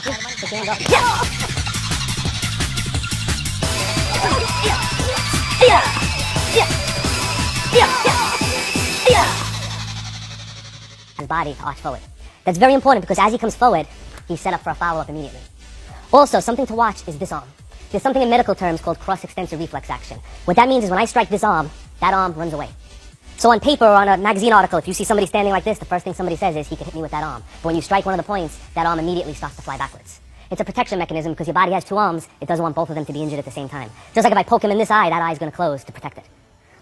help you? Put your hand up. His body to arch forward. That's very important because as he comes forward, he's set up for a follow-up immediately. Also, something to watch is this arm. There's something in medical terms called cross-extensor reflex action. What that means is when I strike this arm, that arm runs away. So on paper or on a magazine article, if you see somebody standing like this, the first thing somebody says is, he can hit me with that arm. But when you strike one of the points, that arm immediately starts to fly backwards. It's a protection mechanism because your body has two arms. It doesn't want both of them to be injured at the same time. Just like if I poke him in this eye, that eye is going to close to protect it.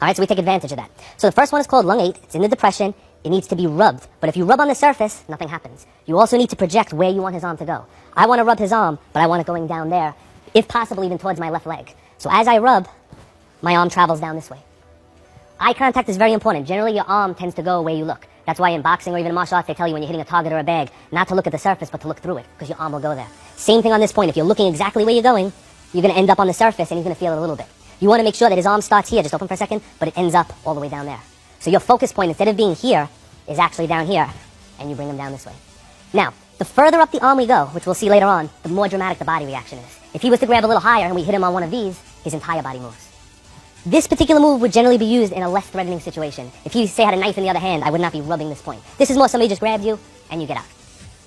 Alright, so we take advantage of that. So the first one is called lung 8. It's in the depression. It needs to be rubbed. But if you rub on the surface, nothing happens. You also need to project where you want his arm to go. I want to rub his arm, but I want it going down there, if possible even towards my left leg. So as I rub, my arm travels down this way. Eye contact is very important. Generally, your arm tends to go where you look. That's why in boxing or even in martial arts, they tell you when you're hitting a target or a bag, not to look at the surface, but to look through it, because your arm will go there. Same thing on this point. If you're looking exactly where you're going, you're going to end up on the surface, and he's going to feel it a little bit. You want to make sure that his arm starts here, just open for a second, but it ends up all the way down there. So your focus point, instead of being here, is actually down here, and you bring him down this way. Now, the further up the arm we go, which we'll see later on, the more dramatic the body reaction is. If he was to grab a little higher and we hit him on one of these, his entire body moves. This particular move would generally be used in a less threatening situation. If he, say, had a knife in the other hand, I would not be rubbing this point. This is more somebody just grabs you, and you get out.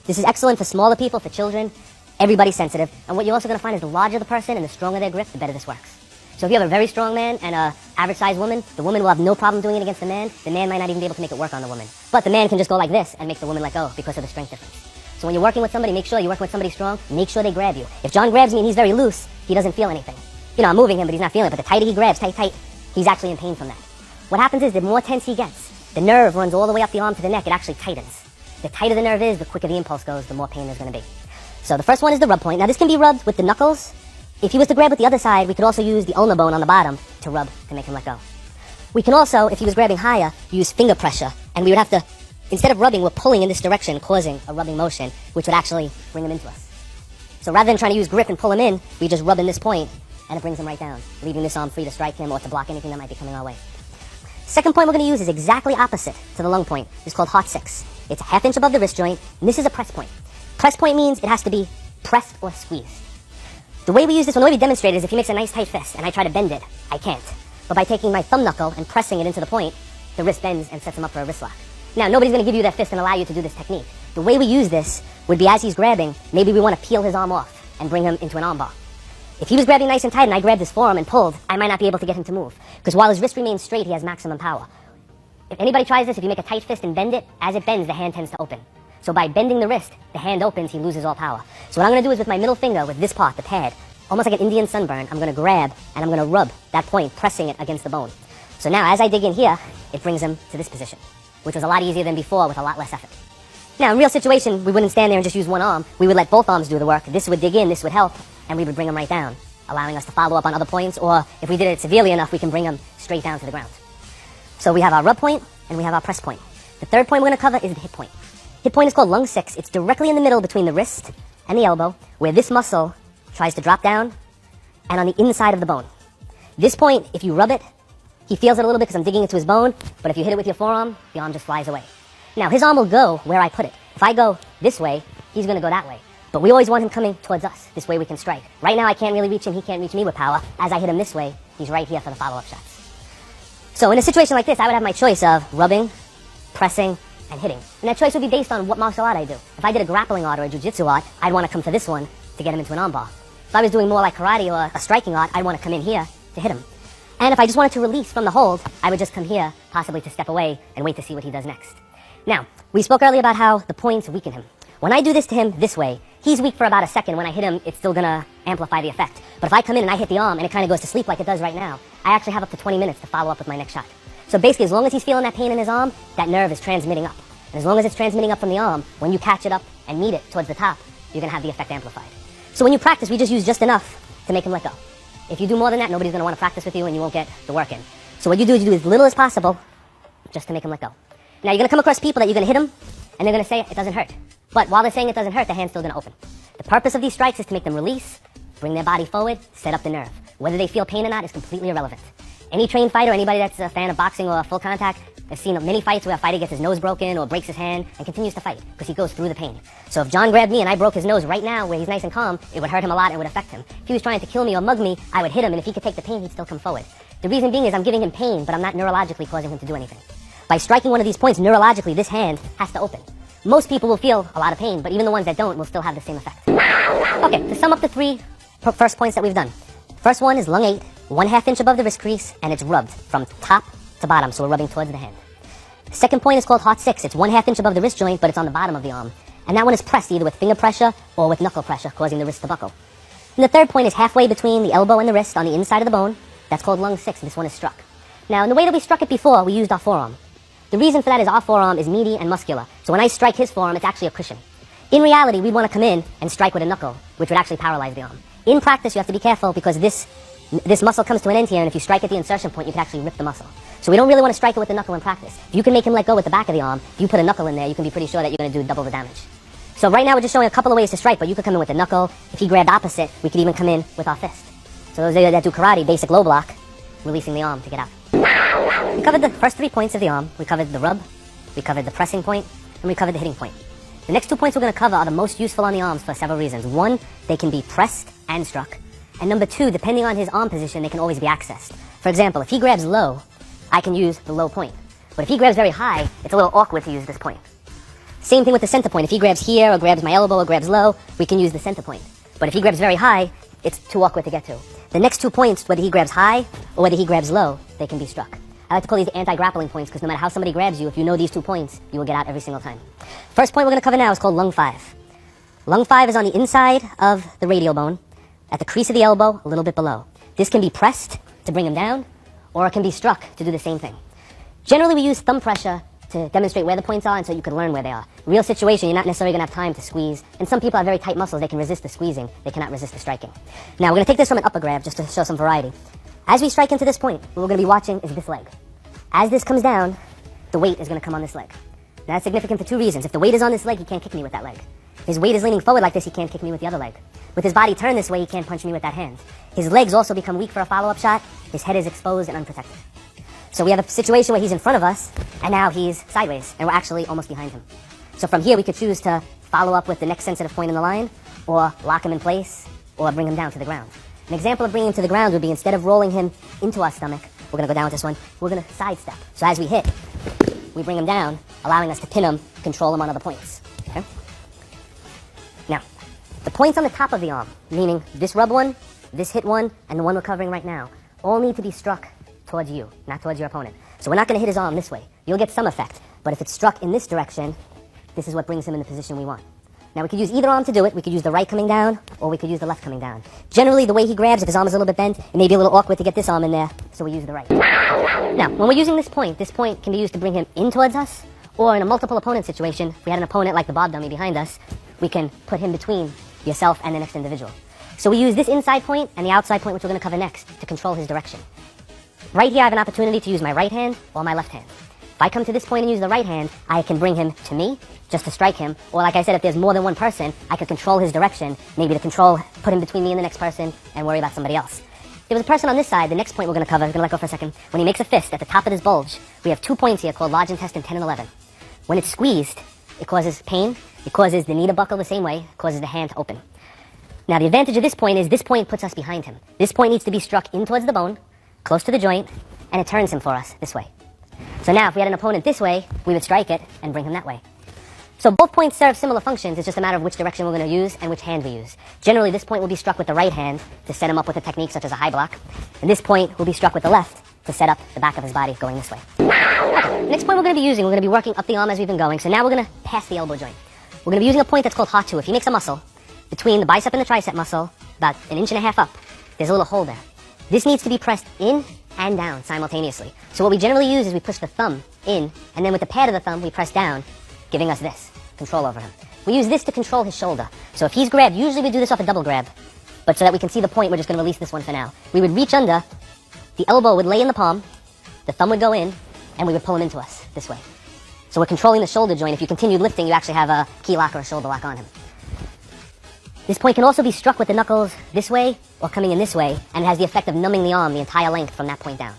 This is excellent for smaller people, for children. Everybody's sensitive. And what you're also going to find is the larger the person and the stronger their grip, the better this works. So if you have a very strong man and a average-sized woman, the woman will have no problem doing it against the man might not even be able to make it work on the woman. But the man can just go like this and make the woman let go because of the strength difference. So when you're working with somebody, make sure you're working with somebody strong, make sure they grab you. If John grabs me and he's very loose, he doesn't feel anything. You know, I'm moving him, but he's not feeling it. But the tighter he grabs, tight, he's actually in pain from that. What happens is the more tense he gets, the nerve runs all the way up the arm to the neck, it actually tightens. The tighter the nerve is, the quicker the impulse goes, the more pain there's going to be. So the first one is the rub point. Now this can be rubbed with the knuckles. If he was to grab with the other side, we could also use the ulnar bone on the bottom to rub to make him let go. We can also, if he was grabbing higher, use finger pressure. And we would have to, instead of rubbing, we're pulling in this direction, causing a rubbing motion, which would actually bring him into us. So rather than trying to use grip and pull him in, we just rub in this point, and it brings him right down, leaving this arm free to strike him or to block anything that might be coming our way. Second point we're going to use is exactly opposite to the lung point. It's called heart 6. It's a ½ inch above the wrist joint, and this is a press point. Press point means it has to be pressed or squeezed. The way we use this, the way we demonstrate it is if he makes a nice tight fist and I try to bend it, I can't. But by taking my thumb knuckle and pressing it into the point, the wrist bends and sets him up for a wrist lock. Now, nobody's going to give you that fist and allow you to do this technique. The way we use this would be as he's grabbing, maybe we want to peel his arm off and bring him into an arm bar. If he was grabbing nice and tight and I grabbed his forearm and pulled, I might not be able to get him to move. Because while his wrist remains straight, he has maximum power. If anybody tries this, if you make a tight fist and bend it, as it bends, the hand tends to open. So by bending the wrist, the hand opens, he loses all power. So what I'm going to do is with my middle finger, with this part, the pad, almost like an Indian sunburn, I'm going to grab and I'm going to rub that point, pressing it against the bone. So now as I dig in here, it brings him to this position, which was a lot easier than before with a lot less effort. Now in real situation, we wouldn't stand there and just use one arm. We would let both arms do the work. This would dig in, this would help, and we would bring him right down, allowing us to follow up on other points, or if we did it severely enough, we can bring him straight down to the ground. So we have our rub point and we have our press point. The third point we're going to cover is the hip point. Hip point is called lung 6. It's directly in the middle between the wrist and the elbow, where this muscle tries to drop down and on the inside of the bone. This point, if you rub it, he feels it a little bit because I'm digging into his bone, but if you hit it with your forearm, the arm just flies away. Now, his arm will go where I put it. If I go this way, he's going to go that way. But we always want him coming towards us. This way we can strike. Right now, I can't really reach him. He can't reach me with power. As I hit him this way, he's right here for the follow-up shots. So in a situation like this, I would have my choice of rubbing, pressing, and hitting. And that choice would be based on what martial art I do. If I did a grappling art or a jiu-jitsu art, I'd want to come for this one to get him into an armbar. If I was doing more like karate or a striking art, I'd want to come in here to hit him. And if I just wanted to release from the hold, I would just come here, possibly to step away and wait to see what he does next. Now, we spoke earlier about how the points weaken him. When I do this to him this way, he's weak for about a second. When I hit him, it's still going to amplify the effect. But if I come in and I hit the arm and it kind of goes to sleep like it does right now, I actually have up to 20 minutes to follow up with my next shot. So basically, as long as he's feeling that pain in his arm, that nerve is transmitting up. And as long as it's transmitting up from the arm, when you catch it up and meet it towards the top, you're going to have the effect amplified. So when you practice, we just use just enough to make him let go. If you do more than that, nobody's going to want to practice with you and you won't get the work in. So what you do is you do as little as possible just to make him let go. Now, you're going to come across people that you're going to hit them, and they're going to say it doesn't hurt. But while they're saying it doesn't hurt, the hand's still going to open. The purpose of these strikes is to make them release, bring their body forward, set up the nerve. Whether they feel pain or not is completely irrelevant. Any trained fighter, anybody that's a fan of boxing or full contact, I've seen many fights where a fighter gets his nose broken or breaks his hand and continues to fight because he goes through the pain. So if John grabbed me and I broke his nose right now where he's nice and calm, it would hurt him a lot and it would affect him. If he was trying to kill me or mug me, I would hit him, and if he could take the pain, he'd still come forward. The reason being is I'm giving him pain, but I'm not neurologically causing him to do anything. By striking one of these points neurologically, this hand has to open. Most people will feel a lot of pain, but even the ones that don't will still have the same effect. Okay, to sum up the three first points that we've done. First one is lung 8, 1/2 inch above the wrist crease, and it's rubbed from top to bottom, so we're rubbing towards the hand. Second point is called heart 6. It's 1/2 inch above the wrist joint, but it's on the bottom of the arm. And that one is pressed either with finger pressure or with knuckle pressure, causing the wrist to buckle. And the third point is halfway between the elbow and the wrist on the inside of the bone. That's called lung 6, and this one is struck. Now, in the way that we struck it before, we used our forearm. The reason for that is our forearm is meaty and muscular. So when I strike his forearm, it's actually a cushion. In reality, we'd want to come in and strike with a knuckle, which would actually paralyze the arm. In practice, you have to be careful because this muscle comes to an end here, and if you strike at the insertion point, you can actually rip the muscle. So we don't really want to strike it with the knuckle in practice. If you can make him let go with the back of the arm, if you put a knuckle in there, you can be pretty sure that you're going to do double the damage. So right now we're just showing a couple of ways to strike, but you could come in with the knuckle. If he grabbed opposite, we could even come in with our fist. So those of you that do karate, basic low block, releasing the arm to get out. We covered the first 3 points of the arm. We covered the rub, we covered the pressing point, and we covered the hitting point. The next 2 points we're going to cover are the most useful on the arms for several reasons. One, they can be pressed and struck. And number 2, depending on his arm position, they can always be accessed. For example, if he grabs low, I can use the low point. But if he grabs very high, it's a little awkward to use this point. Same thing with the center point. If he grabs here or grabs my elbow or grabs low, we can use the center point. But if he grabs very high, it's too awkward to get to. The next 2 points, whether he grabs high or whether he grabs low, they can be struck. I like to call these anti-grappling points because no matter how somebody grabs you, if you know these 2 points, you will get out every single time. First point we're going to cover now is called lung 5. Lung 5 is on the inside of the radial bone, at the crease of the elbow, a little bit below. This can be pressed to bring him down, or it can be struck to do the same thing. Generally, we use thumb pressure to demonstrate where the points are and so you can learn where they are. Real situation, you're not necessarily going to have time to squeeze. And some people have very tight muscles. They can resist the squeezing. They cannot resist the striking. Now, we're going to take this from an upper grab just to show some variety. As we strike into this point, what we're going to be watching is this leg. As this comes down, the weight is going to come on this leg. Now, that's significant for 2 reasons. If the weight is on this leg, he can't kick me with that leg. His weight is leaning forward like this, he can't kick me with the other leg. With his body turned this way, he can't punch me with that hand. His legs also become weak for a follow-up shot. His head is exposed and unprotected. So we have a situation where he's in front of us, and now he's sideways, and we're actually almost behind him. So from here, we could choose to follow up with the next sensitive point in the line, or lock him in place, or bring him down to the ground. An example of bringing him to the ground would be instead of rolling him into our stomach, we're going to go down with this one, we're going to sidestep. So as we hit, we bring him down, allowing us to pin him, control him on other points. Okay? Now, the points on the top of the arm, meaning this rub one, this hit one, and the one we're covering right now, all need to be struck towards you, not towards your opponent. So we're not going to hit his arm this way. You'll get some effect, but if it's struck in this direction, this is what brings him in the position we want. Now we could use either arm to do it. We could use the right coming down, or we could use the left coming down. Generally, the way he grabs, if his arm is a little bit bent, it may be a little awkward to get this arm in there, so we use the right. Now, when we're using this point can be used to bring him in towards us, or in a multiple opponent situation, if we had an opponent like the Bob dummy behind us, we can put him between yourself and the next individual. So we use this inside point and the outside point, which we're going to cover next, to control his direction. Right here, I have an opportunity to use my right hand or my left hand. If I come to this point and use the right hand, I can bring him to me, just to strike him. Or like I said, if there's more than one person, I could control his direction, maybe to put him between me and the next person, and worry about somebody else. If there's a person on this side, the next point we're going to cover, I'm going to let go for a second. When he makes a fist at the top of this bulge, we have 2 points here called large intestine 10 and 11. When it's squeezed, it causes pain, it causes the knee to buckle the same way, it causes the hand to open. Now the advantage of this point is this point puts us behind him. This point needs to be struck in towards the bone, close to the joint, and it turns him for us this way. So now if we had an opponent this way, we would strike it and bring him that way. So both points serve similar functions. It's just a matter of which direction we're going to use and which hand we use. Generally, this point will be struck with the right hand to set him up with a technique such as a high block. And this point will be struck with the left to set up the back of his body going this way. Okay, next point we're going to be working up the arm as we've been going. So now we're going to pass the elbow joint. We're going to be using a point that's called heart 2. If he makes a muscle between the bicep and the tricep muscle, about 1.5 inches up, there's a little hole there. This needs to be pressed in and down simultaneously. So what we generally use is we push the thumb in, and then with the pad of the thumb, we press down, giving us this control over him. We use this to control his shoulder. So if he's grabbed, usually we do this off a double grab, but so that we can see the point, we're just going to release this one for now. We would reach under, the elbow would lay in the palm, the thumb would go in, and we would pull him into us this way. So we're controlling the shoulder joint. If you continue lifting, you actually have a key lock or a shoulder lock on him. This point can also be struck with the knuckles this way or coming in this way, and it has the effect of numbing the arm the entire length from that point down.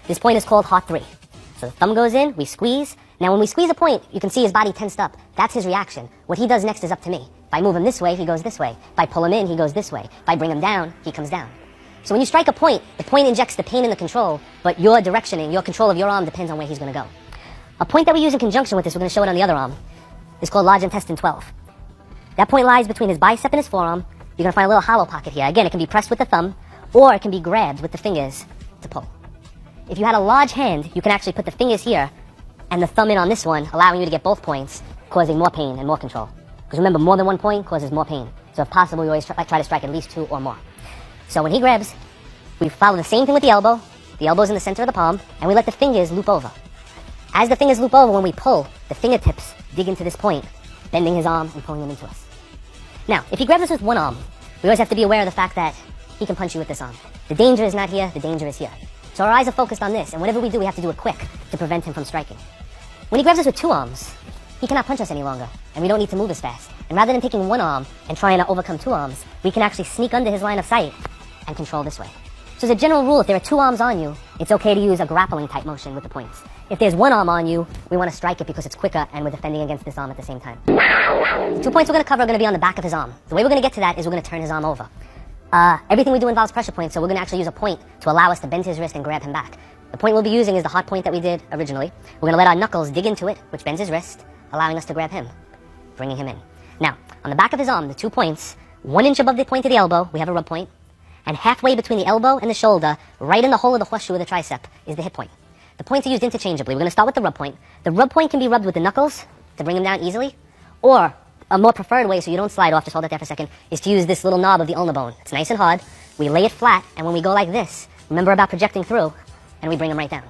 This point is called heart 3. So the thumb goes in, we squeeze. Now when we squeeze a point, you can see his body tensed up. That's his reaction. What he does next is up to me. If I move him this way, he goes this way. If I pull him in, he goes this way. If I bring him down, he comes down. So when you strike a point, the point injects the pain and the control, but your directioning, your control of your arm depends on where he's going to go. A point that we use in conjunction with this, we're going to show it on the other arm, is called large intestine 12. That point lies between his bicep and his forearm. You're going to find a little hollow pocket here. Again, it can be pressed with the thumb, or it can be grabbed with the fingers to pull. If you had a large hand, you can actually put the fingers here and the thumb in on this one, allowing you to get both points, causing more pain and more control. Because remember, more than one point causes more pain. So if possible, you always try to strike at least 2 or more. So when he grabs, we follow the same thing with the elbow. The elbow's in the center of the palm, and we let the fingers loop over. As the fingers loop over, when we pull, the fingertips dig into this point, bending his arm and pulling him into us. Now, if he grabs us with one arm, we always have to be aware of the fact that he can punch you with this arm. The danger is not here, the danger is here. So our eyes are focused on this, and whatever we do, we have to do it quick to prevent him from striking. When he grabs us with 2 arms, he cannot punch us any longer, and we don't need to move as fast. And rather than taking 1 arm and trying to overcome 2 arms, we can actually sneak under his line of sight and control this way. So as a general rule, if there are 2 arms on you, it's okay to use a grappling type motion with the points. If there's 1 arm on you, we want to strike it because it's quicker and we're defending against this arm at the same time. The 2 points we're going to cover are going to be on the back of his arm. The way we're going to get to that is we're going to turn his arm over. Everything we do involves pressure points, so we're going to actually use a point to allow us to bend his wrist and grab him back. The point we'll be using is the hot point that we did originally. We're going to let our knuckles dig into it, which bends his wrist, allowing us to grab him, bringing him in. Now, on the back of his arm, the 2 points, 1 inch above the point of the elbow, we have a rub point, and halfway between the elbow and the shoulder, right in the hole of the horseshoe of the tricep, is the hip point. The points are used interchangeably. We're going to start with the rub point. The rub point can be rubbed with the knuckles to bring him down easily, or a more preferred way so you don't slide off, just hold it there for a second, is to use this little knob of the ulnar bone. It's nice and hard. We lay it flat, and when we go like this, remember about projecting through, and we bring him right down.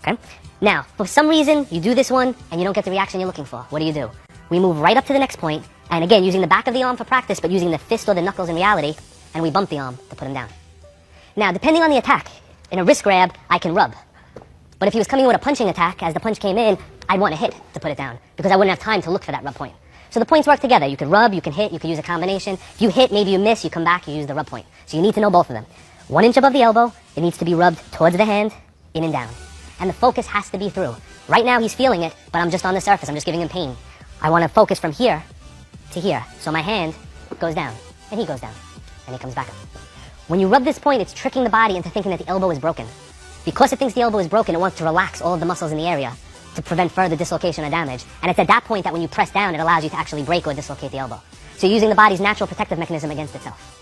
Okay? Now, for some reason, you do this one, and you don't get the reaction you're looking for. What do? We move right up to the next point, and again, using the back of the arm for practice, but using the fist or the knuckles in reality, and we bump the arm to put him down. Now, depending on the attack, in a wrist grab, I can rub. But if he was coming with a punching attack, as the punch came in, I'd want to hit to put it down, because I wouldn't have time to look for that rub point. So the points work together. You could rub, you can hit, you could use a combination. If you hit, maybe you miss, you come back, you use the rub point. So you need to know both of them. 1 inch above the elbow, it needs to be rubbed towards the hand, in and down. And the focus has to be through. Right now he's feeling it, but I'm just on the surface, I'm just giving him pain. I want to focus from here to here. So my hand goes down, and he goes down, and he comes back up. When you rub this point, it's tricking the body into thinking that the elbow is broken. Because it thinks the elbow is broken, it wants to relax all of the muscles in the area to prevent further dislocation or damage. And it's at that point that when you press down, it allows you to actually break or dislocate the elbow. So you're using the body's natural protective mechanism against itself.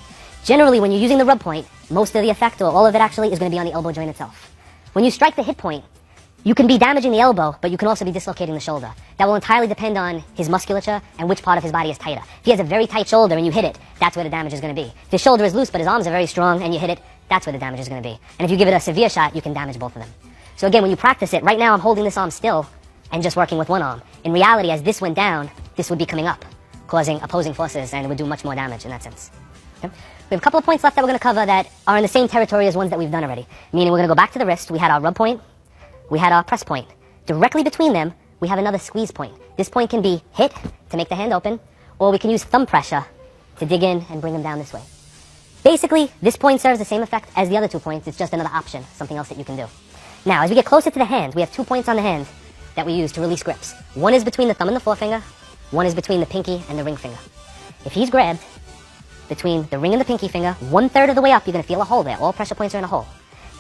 Generally, when you're using the rub point, most of the effect, or all of it actually, is going to be on the elbow joint itself. When you strike the hip point, you can be damaging the elbow, but you can also be dislocating the shoulder. That will entirely depend on his musculature and which part of his body is tighter. If he has a very tight shoulder and you hit it, that's where the damage is going to be. If his shoulder is loose but his arms are very strong and you hit it, that's where the damage is going to be. And if you give it a severe shot, you can damage both of them. So again, when you practice it, right now I'm holding this arm still and just working with one arm. In reality, as this went down, this would be coming up, causing opposing forces, and it would do much more damage in that sense. Okay? We have a couple of points left that we're going to cover that are in the same territory as ones that we've done already. Meaning we're going to go back to the wrist. We had our rub point. We had our press point. Directly between them, we have another squeeze point. This point can be hit to make the hand open, or we can use thumb pressure to dig in and bring him down this way. Basically, this point serves the same effect as the other 2 points. It's just another option, something else that you can do. Now, as we get closer to the hand, we have 2 points on the hand that we use to release grips. One is between the thumb and the forefinger. One is between the pinky and the ring finger. If he's grabbed between the ring and the pinky finger, 1/3 of the way up, you're going to feel a hole there. All pressure points are in a hole.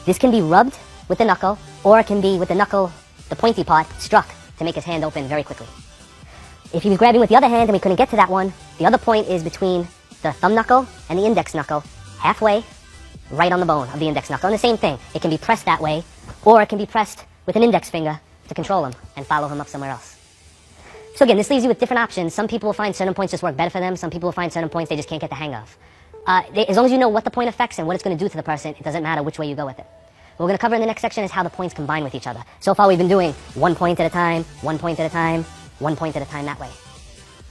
This can be rubbed with the knuckle, or it can be with the knuckle, the pointy part, struck to make his hand open very quickly. If he was grabbing with the other hand and we couldn't get to that one, the other point is between the thumb knuckle and the index knuckle, halfway, right on the bone of the index knuckle. And the same thing, it can be pressed that way, or it can be pressed with an index finger to control him and follow him up somewhere else. So again, this leaves you with different options. Some people will find certain points just work better for them. Some people will find certain points they just can't get the hang of. As long as you know what the point affects and what it's going to do to the person, it doesn't matter which way you go with it. What we're going to cover in the next section is how the points combine with each other. So far we've been doing 1 point at a time, 1 point at a time, 1 point at a time that way.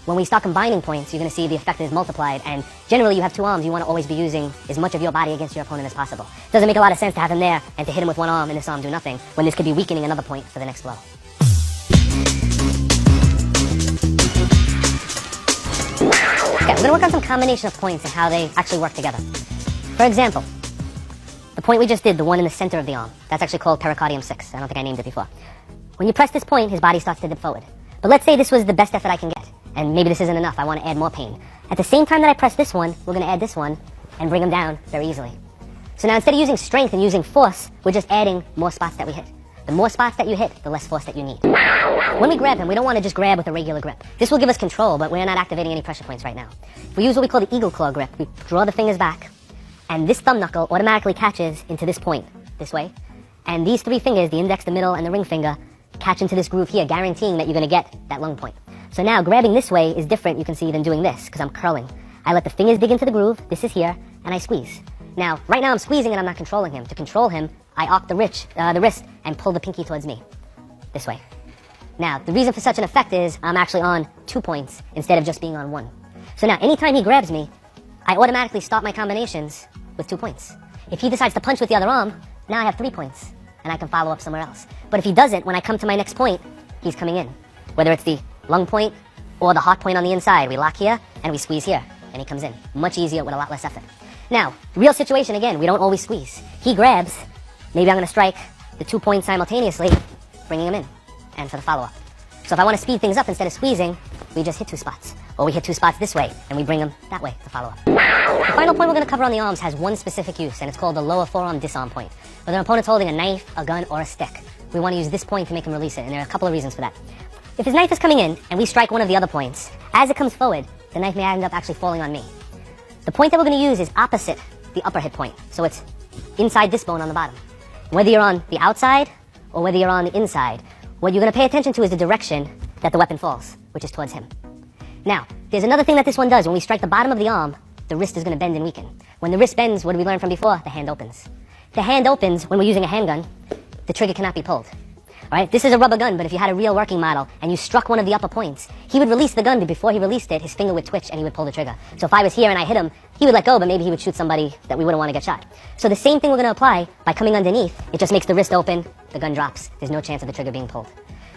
When we start combining points, you're going to see the effect is multiplied, and generally you have 2 arms, you want to always be using as much of your body against your opponent as possible. It doesn't make a lot of sense to have him there and to hit him with one arm and this arm do nothing, when this could be weakening another point for the next blow. Okay, we're going to work on some combination of points and how they actually work together. For example, the point we just did, the one in the center of the arm, that's actually called pericardium 6. I don't think I named it before. When you press this point, his body starts to dip forward. But let's say this was the best effort I can get, and maybe this isn't enough, I want to add more pain. At the same time that I press this one, we're going to add this one and bring him down very easily. So now instead of using strength and using force, we're just adding more spots that we hit. The more spots that you hit, the less force that you need. When we grab him, we don't want to just grab with a regular grip. This will give us control, but we're not activating any pressure points right now. If we use what we call the eagle claw grip, we draw the fingers back, and this thumb knuckle automatically catches into this point, this way. And these three fingers, the index, the middle, and the ring finger, catch into this groove here, guaranteeing that you're going to get that lung point. So now, grabbing this way is different, you can see, than doing this, because I'm curling. I let the fingers dig into the groove, this is here, and I squeeze. Now, right now I'm squeezing and I'm not controlling him. To control him, I arc the wrist and pull the pinky towards me. This way. Now, the reason for such an effect is I'm actually on 2 points instead of just being on 1. So now, anytime he grabs me, I automatically start my combinations with 2 points. If he decides to punch with the other arm, now I have 3 points, and I can follow up somewhere else. But if he doesn't, when I come to my next point, he's coming in. Whether it's the lung point or the heart point on the inside, we lock here and we squeeze here, and he comes in. Much easier with a lot less effort. Now, real situation again, we don't always squeeze. He grabs, maybe I'm going to strike the 2 points simultaneously, bringing him in, and for the follow-up. So if I want to speed things up instead of squeezing, we just hit 2 spots. Or we hit 2 spots this way, and we bring them that way to follow up. The final point we're going to cover on the arms has one specific use, and it's called the lower forearm disarm point. Whether an opponent's holding a knife, a gun, or a stick, we want to use this point to make him release it, and there are a couple of reasons for that. If his knife is coming in, and we strike one of the other points, as it comes forward, the knife may end up actually falling on me. The point that we're going to use is opposite the upper hip point, so it's inside this bone on the bottom. Whether you're on the outside or whether you're on the inside, what you're going to pay attention to is the direction that the weapon falls, which is towards him. Now, there's another thing that this one does. When we strike the bottom of the arm, the wrist is going to bend and weaken. When the wrist bends, what did we learn from before? The hand opens. The hand opens when we're using a handgun, the trigger cannot be pulled. Alright, this is a rubber gun, but if you had a real working model and you struck one of the upper points, he would release the gun, but before he released it, his finger would twitch and he would pull the trigger. So if I was here and I hit him, he would let go, but maybe he would shoot somebody that we wouldn't want to get shot. So the same thing we're going to apply by coming underneath. It just makes the wrist open, the gun drops. There's no chance of the trigger being pulled.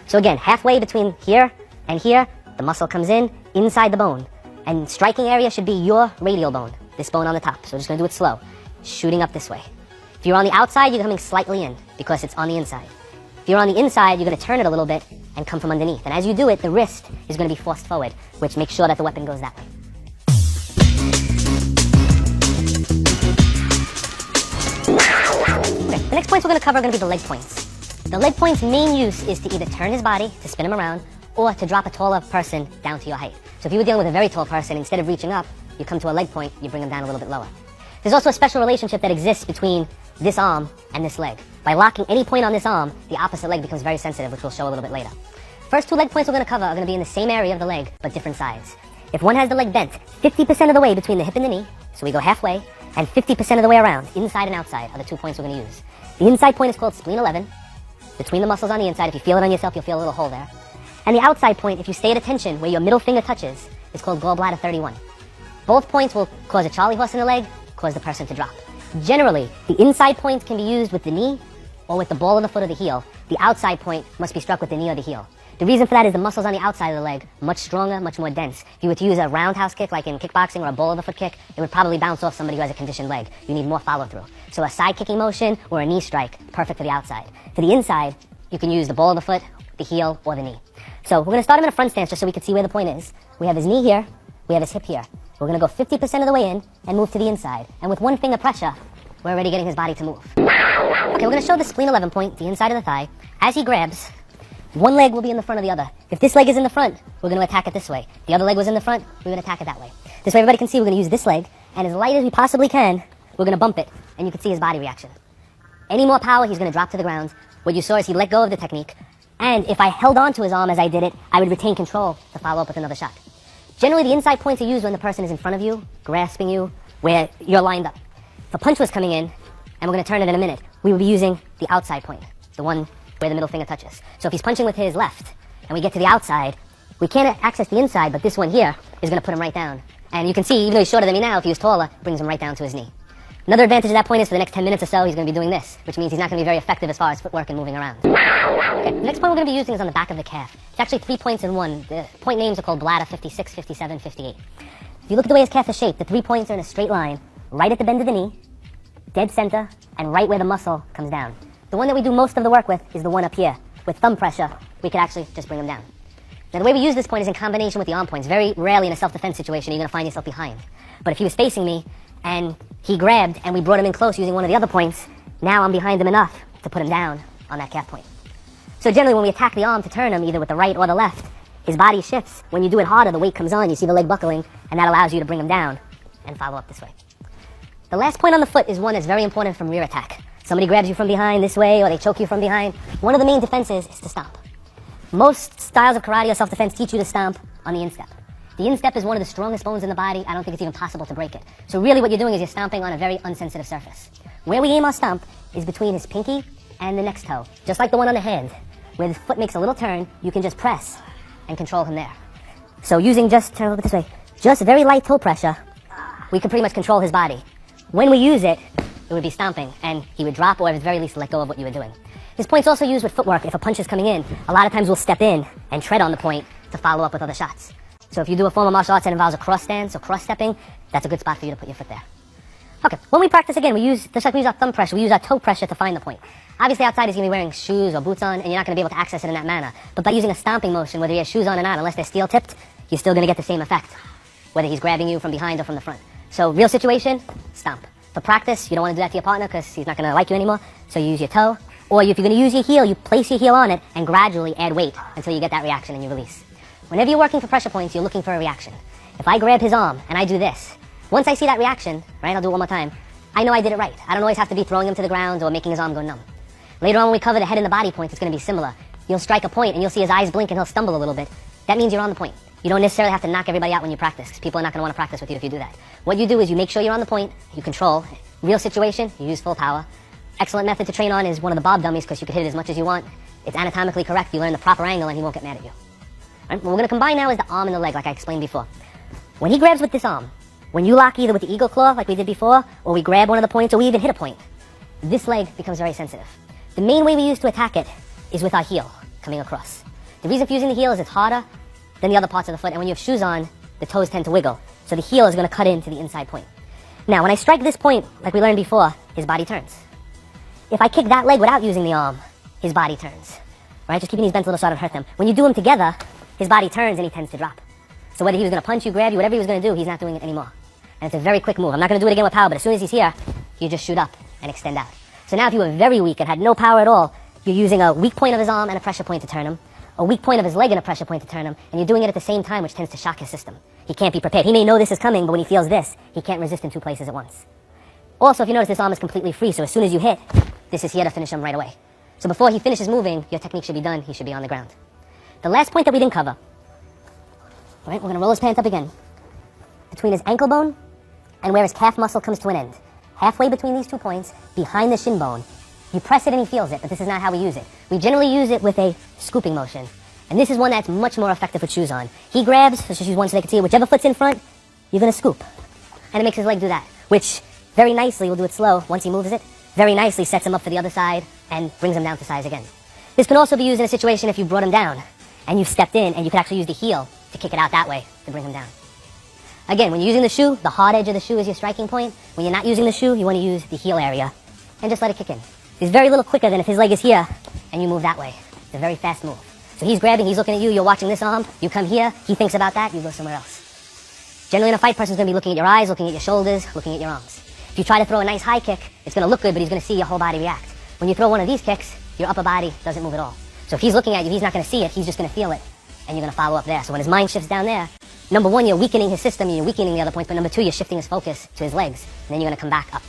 So again, halfway between here and here, the muscle comes in, inside the bone. And striking area should be your radial bone, this bone on the top. So we're just going to do it slow, shooting up this way. If you're on the outside, you're coming slightly in because it's on the inside. If you're on the inside, you're going to turn it a little bit and come from underneath. And as you do it, the wrist is going to be forced forward, which makes sure that the weapon goes that way. Okay, the next points we're going to cover are going to be the leg points. The leg point's main use is to either turn his body, to spin him around, or to drop a taller person down to your height. So if you were dealing with a very tall person, instead of reaching up, you come to a leg point, you bring him down a little bit lower. There's also a special relationship that exists between this arm and this leg. By locking any point on this arm, the opposite leg becomes very sensitive, which we'll show a little bit later. First 2 leg points we're going to cover are going to be in the same area of the leg, but different sides. If one has the leg bent 50% of the way between the hip and the knee, so we go halfway, and 50% of the way around, inside and outside, are the 2 points we're going to use. The inside point is called spleen 11, between the muscles on the inside. If you feel it on yourself, you'll feel a little hole there. And the outside point, if you stay at attention, where your middle finger touches, is called gallbladder 31. Both points will cause a Charlie horse in the leg, cause the person to drop. Generally, the inside points can be used with the knee or with the ball of the foot or the heel. The outside point must be struck with the knee or the heel. The reason for that is the muscles on the outside of the leg, much stronger, much more dense. If you were to use a roundhouse kick like in kickboxing or a ball of the foot kick, it would probably bounce off somebody who has a conditioned leg. You need more follow through. So a side kicking motion or a knee strike, perfect for the outside. For the inside, you can use the ball of the foot, the heel, or the knee. So we're going to start him in a front stance just so we can see where the point is. We have his knee here, we have his hip here. We're going to go 50% of the way in and move to the inside. And with one finger pressure, we're already getting his body to move. Okay, we're going to show the spleen 11 point, the inside of the thigh. As he grabs, one leg will be in the front of the other. If this leg is in the front, we're going to attack it this way. The other leg was in the front, we're going to attack it that way. This way everybody can see we're going to use this leg, and as light as we possibly can, we're going to bump it, and you can see his body reaction. Any more power, he's going to drop to the ground. What you saw is he let go of the technique, and if I held on to his arm as I did it, I would retain control to follow up with another shot. Generally, the inside points are used when the person is in front of you, grasping you, where you're lined up. If a punch was coming in, and we're going to turn it in a minute, we would be using the outside point, the one where the middle finger touches. So if he's punching with his left, and we get to the outside, we can't access the inside, but this one here is going to put him right down. And you can see, even though he's shorter than me now, if he was taller, it brings him right down to his knee. Another advantage of that point is for the next 10 minutes or so, he's going to be doing this, which means he's not going to be very effective as far as footwork and moving around. Okay, the next point we're going to be using is on the back of the calf. It's actually 3 points in one. The point names are called bladder 56, 57, 58. If you look at the way his calf is shaped, the 3 points are in a straight line, right at the bend of the knee, dead center, and right where the muscle comes down. The one that we do most of the work with is the one up here. With thumb pressure, we could actually just bring them down. Now the way we use this point is in combination with the arm points. Very rarely in a self-defense situation are you going to find yourself behind. But if he was facing me, and he grabbed, and we brought him in close using one of the other points, now I'm behind him enough to put him down on that calf point. So generally when we attack the arm to turn him, either with the right or the left, his body shifts. When you do it harder, the weight comes on, you see the leg buckling, and that allows you to bring him down and follow up this way. The last point on the foot is one that's very important from rear attack. Somebody grabs you from behind this way, or they choke you from behind. One of the main defenses is to stomp. Most styles of karate or self-defense teach you to stomp on the instep. The instep is one of the strongest bones in the body. I don't think it's even possible to break it. So really what you're doing is you're stomping on a very unsensitive surface. Where we aim our stomp is between his pinky and the next toe, just like the one on the hand. Where the foot makes a little turn, you can just press and control him there. So using turn a little bit this way, just very light toe pressure, we can pretty much control his body. When we use it, it would be stomping, and he would drop, or at the very least let go of what you were doing. This point's also used with footwork. If a punch is coming in, a lot of times we'll step in and tread on the point to follow up with other shots. So if you do a form of martial arts that involves a cross stance or cross stepping, that's a good spot for you to put your foot there. Okay, when we practice again, just like we use our thumb pressure, we use our toe pressure to find the point. Obviously outside he's going to be wearing shoes or boots on, and you're not going to be able to access it in that manner. But by using a stomping motion, whether he has shoes on or not, unless they're steel tipped, you're still going to get the same effect, whether he's grabbing you from behind or from the front. So real situation, stomp. For practice, you don't want to do that to your partner because he's not going to like you anymore, so you use your toe. Or if you're going to use your heel, you place your heel on it and gradually add weight until you get that reaction and you release. Whenever you're working for pressure points, you're looking for a reaction. If I grab his arm and I do this, once I see that reaction, right, I'll do it one more time, I know I did it right. I don't always have to be throwing him to the ground or making his arm go numb. Later on when we cover the head and the body points, it's going to be similar. You'll strike a point and you'll see his eyes blink and he'll stumble a little bit. That means you're on the point. You don't necessarily have to knock everybody out when you practice, because people are not going to want to practice with you if you do that. What you do is you make sure you're on the point, you control. Real situation, you use full power. Excellent method to train on is one of the bob dummies, because you can hit it as much as you want. It's anatomically correct. You learn the proper angle and he won't get mad at you. Right? What we're going to combine now is the arm and the leg, like I explained before. When he grabs with this arm, when you lock either with the eagle claw, like we did before, or we grab one of the points, or we even hit a point, this leg becomes very sensitive. The main way we use to attack it is with our heel coming across. The reason for using the heel is it's harder than the other parts of the foot, and when you have shoes on, the toes tend to wiggle. So the heel is going to cut into the inside point. Now, when I strike this point, like we learned before, his body turns. If I kick that leg without using the arm, his body turns. Right? Just keeping these bent a little so I don't hurt them. When you do them together, his body turns and he tends to drop. So whether he was going to punch you, grab you, whatever he was going to do, he's not doing it anymore. And it's a very quick move. I'm not going to do it again with power, but as soon as he's here, you just shoot up and extend out. So now if you were very weak and had no power at all, you're using a weak point of his arm and a pressure point to turn him, a weak point of his leg and a pressure point to turn him, and you're doing it at the same time, which tends to shock his system. He can't be prepared. He may know this is coming, but when he feels this, he can't resist in two places at once. Also, if you notice, this arm is completely free, so as soon as you hit, this is here to finish him right away. So before he finishes moving, your technique should be done. He should be on the ground. The last point that we didn't cover, all right, we're going to roll his pants up again. Between his ankle bone and where his calf muscle comes to an end. Halfway between these 2 points, behind the shin bone. You press it and he feels it, but this is not how we use it. We generally use it with a scooping motion. And this is one that's much more effective with shoes on. He grabs, let's just use one so they can see it, whichever foot's in front, you're going to scoop. And it makes his leg do that, which very nicely, we'll do it slow, once he moves it, very nicely sets him up for the other side and brings him down to size again. This can also be used in a situation if you brought him down and you stepped in and you could actually use the heel to kick it out that way to bring him down. Again, when you're using the shoe, the hard edge of the shoe is your striking point. When you're not using the shoe, you want to use the heel area and just let it kick in. It's very little quicker than if his leg is here and you move that way. It's a very fast move. So he's grabbing, he's looking at you, you're watching this arm, you come here, he thinks about that, you go somewhere else. Generally in a fight, person's going to be looking at your eyes, looking at your shoulders, looking at your arms. If you try to throw a nice high kick, it's going to look good, but he's going to see your whole body react. When you throw one of these kicks, your upper body doesn't move at all. So if he's looking at you, he's not going to see it, he's just going to feel it, and you're going to follow up there. So when his mind shifts down there, number one, you're weakening his system, you're weakening the other points, but number two, you're shifting his focus to his legs, and then you're going to come back up.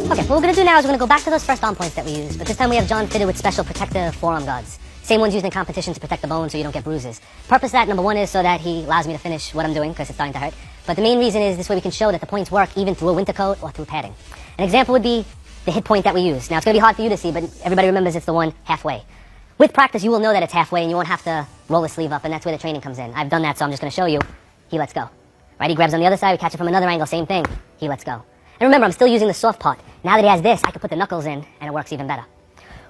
Okay, what we're going to do now is we're going to go back to those first arm points that we used, but this time we have John fitted with special protective forearm guards. Same ones used in competition to protect the bone so you don't get bruises. Purpose of that, number one, is so that he allows me to finish what I'm doing because it's starting to hurt. But the main reason is this way we can show that the points work even through a winter coat or through padding. An example would be the hit point that we use. Now it's going to be hard for you to see, but everybody remembers it's the one halfway. With practice, you will know that it's halfway and you won't have to roll the sleeve up, and that's where the training comes in. I've done that, so I'm just going to show you. He lets go. Right, he grabs on the other side, we catch it from another angle, same thing. He lets go. And remember, I'm still using the soft part. Now that he has this, I can put the knuckles in, and it works even better.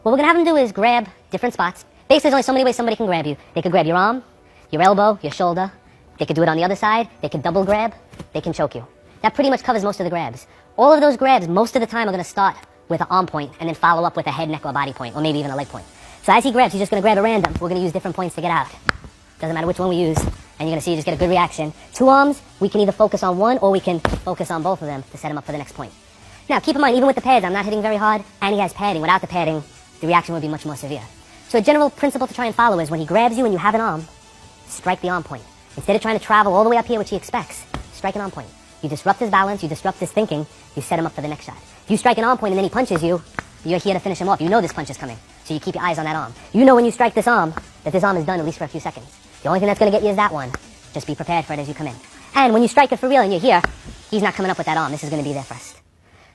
What we're going to have him do is grab different spots. Basically, there's only so many ways somebody can grab you. They could grab your arm, your elbow, your shoulder, They could do it on the other side. They could double grab. They can choke you. That pretty much covers most of the grabs. All of those grabs, most of the time, are going to start with an arm point and then follow up with a head, neck, or body point, or maybe even a leg point. So as he grabs, he's just going to grab at random. We're going to use different points to get out. Doesn't matter which one we use. And you're going to see you just get a good reaction. Two arms, we can either focus on one or we can focus on both of them to set him up for the next point. Now, keep in mind, even with the pads, I'm not hitting very hard, and he has padding. Without the padding, the reaction would be much more severe. So a general principle to try and follow is when he grabs you and you have an arm, strike the arm point. Instead of trying to travel all the way up here, which he expects, strike an arm point. You disrupt his balance, you disrupt his thinking, you set him up for the next shot. If you strike an arm point and then he punches you, you're here to finish him off. You know this punch is coming, so you keep your eyes on that arm. You know when you strike this arm, that this arm is done at least for a few seconds. The only thing that's going to get you is that one. Just be prepared for it as you come in. And when you strike it for real and you're here, he's not coming up with that arm. This is going to be there first.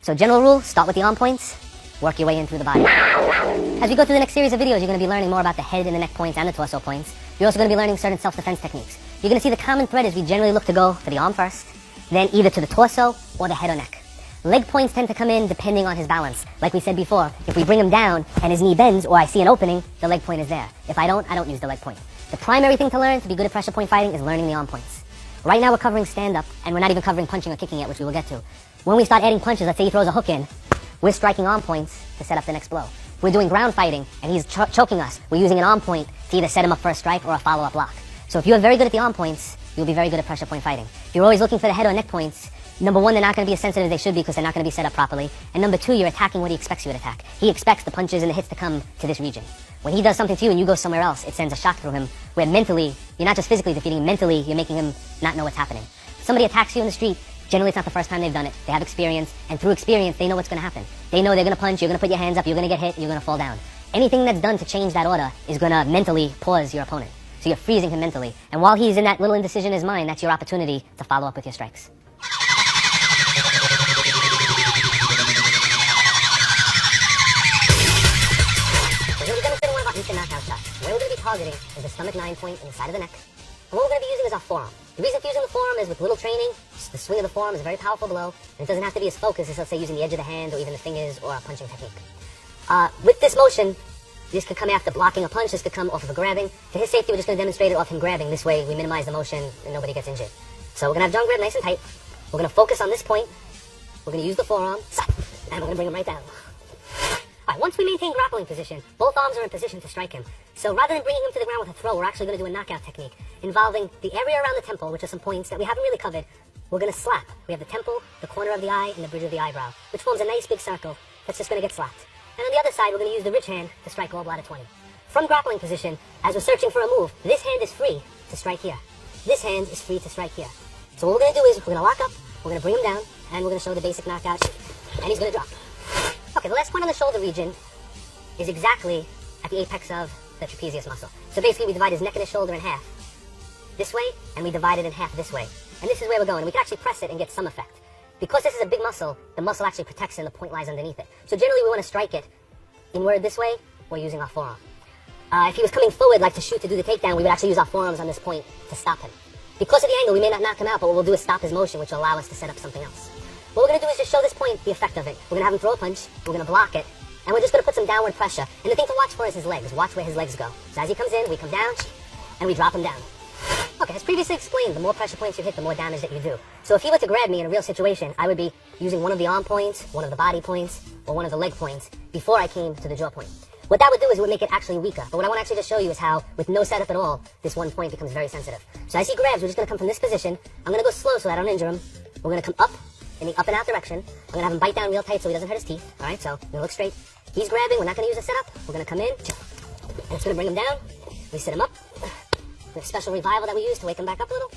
So general rule, start with the arm points, work your way in through the body. As we go through the next series of videos, you're going to be learning more about the head and the neck points and the torso points. You're also going to be learning certain self-defense techniques. You're going to see the common thread is we generally look to go for the arm first, then either to the torso or the head or neck. Leg points tend to come in depending on his balance. Like we said before, if we bring him down and his knee bends or I see an opening, the leg point is there. If I don't use the leg point. The primary thing to learn to be good at pressure point fighting is learning the arm points. Right now we're covering stand-up, and we're not even covering punching or kicking yet, which we will get to. When we start adding punches, let's say he throws a hook in, we're striking arm points to set up the next blow. We're doing ground fighting, and he's choking us. We're using an arm point to either set him up for a strike or a follow-up block. So if you're very good at the arm points, you'll be very good at pressure point fighting. If you're always looking for the head or neck points, number one, they're not going to be as sensitive as they should be because they're not going to be set up properly. And number two, you're attacking what he expects you to attack. He expects the punches and the hits to come to this region. When he does something to you and you go somewhere else, it sends a shock through him where mentally, you're not just physically defeating him, mentally, you're making him not know what's happening. If somebody attacks you in the street, generally it's not the first time they've done it. They have experience, and through experience, they know what's going to happen. They know they're going to punch, you're going to put your hands up, you're going to get hit, you're going to fall down. Anything that's done to change that order is going to mentally pause your opponent. So you're freezing him mentally. And while he's in that little indecision in his mind, that's your opportunity to follow up with your strikes. Knockout shots. Where we're going to be targeting is the stomach 9 point and the side of the neck. And what we're going to be using is our forearm. The reason for using the forearm is with little training, the swing of the forearm is a very powerful blow, and it doesn't have to be as focused as, let's say, using the edge of the hand or even the fingers or a punching technique. With this motion, this could come after blocking a punch, this could come off of a grabbing. For his safety, we're just going to demonstrate it off him grabbing. This way, we minimize the motion and nobody gets injured. So we're going to have John grab nice and tight. We're going to focus on this point. We're going to use the forearm, and we're going to bring him right down. Once we maintain grappling position, both arms are in position to strike him. So rather than bringing him to the ground with a throw, we're actually going to do a knockout technique involving the area around the temple, which are some points that we haven't really covered. We're going to slap. We have the temple, the corner of the eye, and the bridge of the eyebrow, which forms a nice big circle that's just going to get slapped. And on the other side, we're going to use the rich hand to strike all bladder 20. From grappling position, as we're searching for a move, this hand is free to strike here. This hand is free to strike here. So what we're going to do is we're going to lock up, we're going to bring him down, and we're going to show the basic knockout, and he's going to drop. Okay, the last point on the shoulder region is exactly at the apex of the trapezius muscle. So basically we divide his neck and his shoulder in half this way, and we divide it in half this way. And this is where we're going. And we can actually press it and get some effect. Because this is a big muscle, the muscle actually protects it and the point lies underneath it. So generally we want to strike it inward this way, or using our forearm. If he was coming forward like to shoot to do the takedown, we would actually use our forearms on this point to stop him. Because of the angle, we may not knock him out, but what we'll do is stop his motion, which will allow us to set up something else. What we're going to do is just show this point the effect of it. We're going to have him throw a punch, we're going to block it, and we're just going to put some downward pressure. And the thing to watch for is his legs. Watch where his legs go. So as he comes in, we come down, and we drop him down. Okay, as previously explained, the more pressure points you hit, the more damage that you do. So if he were to grab me in a real situation, I would be using one of the arm points, one of the body points, or one of the leg points before I came to the jaw point. What that would do is it would make it actually weaker. But what I want to actually just show you is how, with no setup at all, this one point becomes very sensitive. So as he grabs, we're just going to come from this position. I'm going to go slow so that I don't injure him. We're going to come up in the up and out direction. I'm going to have him bite down real tight so he doesn't hurt his teeth. All right, so we're going to look straight. He's grabbing. We're not going to use a setup. We're going to come in, and it's going to bring him down. We sit him up. We have a special revival that we use to wake him back up a little.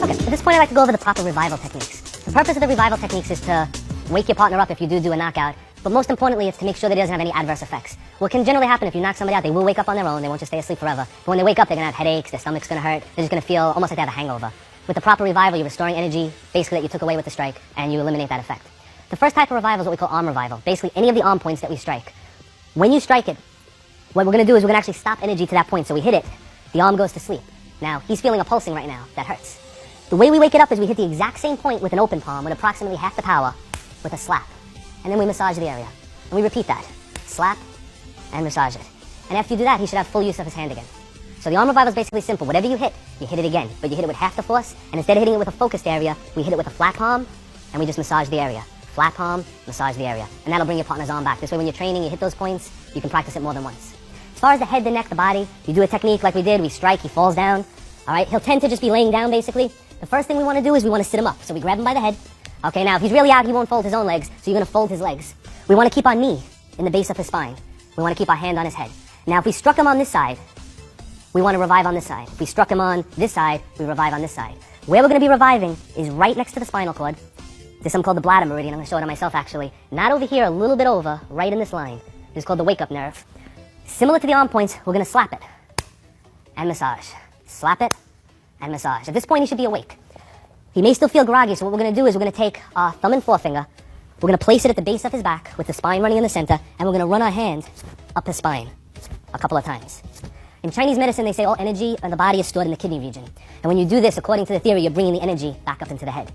Okay, at this point I'd like to go over the proper revival techniques. The purpose of the revival techniques is to wake your partner up if you do a knockout, but most importantly it's to make sure that he doesn't have any adverse effects. What can generally happen if you knock somebody out, they will wake up on their own, they won't just stay asleep forever. But when they wake up, they're going to have headaches, their stomach's going to hurt, they're just going to feel almost like they have a hangover. With the proper revival, you're restoring energy, basically that you took away with the strike, and you eliminate that effect. The first type of revival is what we call arm revival. Basically, any of the arm points that we strike. When you strike it, what we're going to do is we're going to actually stop energy to that point. So we hit it, the arm goes to sleep. Now, he's feeling a pulsing right now. That hurts. The way we wake it up is we hit the exact same point with an open palm with approximately half the power with a slap. And then we massage the area. And we repeat that. Slap and massage it. And after you do that, he should have full use of his hand again. So the arm revival is basically simple. Whatever you hit it again. But you hit it with half the force, and instead of hitting it with a focused area, we hit it with a flat palm, and we just massage the area. Flat palm, massage the area. And that'll bring your partner's arm back. This way when you're training, you hit those points, you can practice it more than once. As far as the head, the neck, the body, you do a technique like we did, we strike, he falls down. Alright, he'll tend to just be laying down basically. The first thing we want to do is we want to sit him up. So we grab him by the head. Okay, now if he's really out, he won't fold his own legs, so you're going to fold his legs. We want to keep our knee in the base of his spine. We want to keep our hand on his head. Now if we struck him on this side, we want to revive on this side. If we struck him on this side, we revive on this side. Where we're going to be reviving is right next to the spinal cord. There's something called the bladder meridian. I'm going to show it on myself actually. Not over here, a little bit over, right in this line. This is called the wake-up nerve. Similar to the arm points, we're going to slap it and massage. Slap it and massage. At this point, he should be awake. He may still feel groggy, so what we're going to do is we're going to take our thumb and forefinger. We're going to place it at the base of his back with the spine running in the center, and we're going to run our hand up his spine a couple of times. In Chinese medicine, they say all energy in the body is stored in the kidney region. And when you do this, according to the theory, you're bringing the energy back up into the head.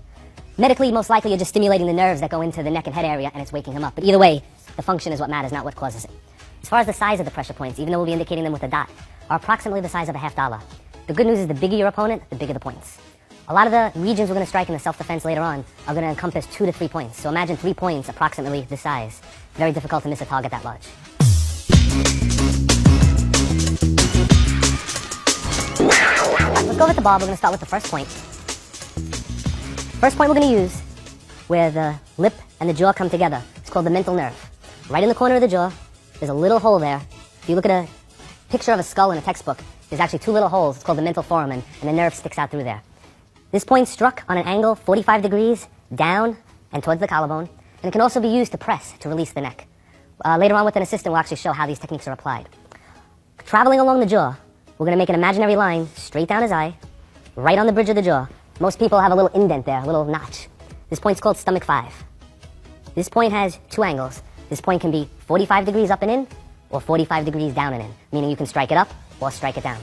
Medically, most likely, you're just stimulating the nerves that go into the neck and head area, and it's waking him up. But either way, the function is what matters, not what causes it. As far as the size of the pressure points, even though we'll be indicating them with a dot, are approximately the size of a $50. The good news is the bigger your opponent, the bigger the points. A lot of the regions we're going to strike in the self-defense later on are going to encompass 2 to 3 points. So imagine 3 points approximately this size. Very difficult to miss a target that large. Let's go with the ball. We're going to start with the first point. First point we're going to use where the lip and the jaw come together. It's called the mental nerve. Right in the corner of the jaw, there's a little hole there. If you look at a picture of a skull in a textbook, there's actually 2 little holes. It's called the mental foramen, and the nerve sticks out through there. This point struck on an angle 45 degrees down and towards the collarbone, and it can also be used to press to release the neck. Later on with an assistant, we'll actually show how these techniques are applied. Traveling along the jaw, we're going to make an imaginary line straight down his eye, right on the bridge of the jaw. Most people have a little indent there, a little notch. This point's called stomach 5. This point has 2 angles. This point can be 45 degrees up and in, or 45 degrees down and in, meaning you can strike it up or strike it down.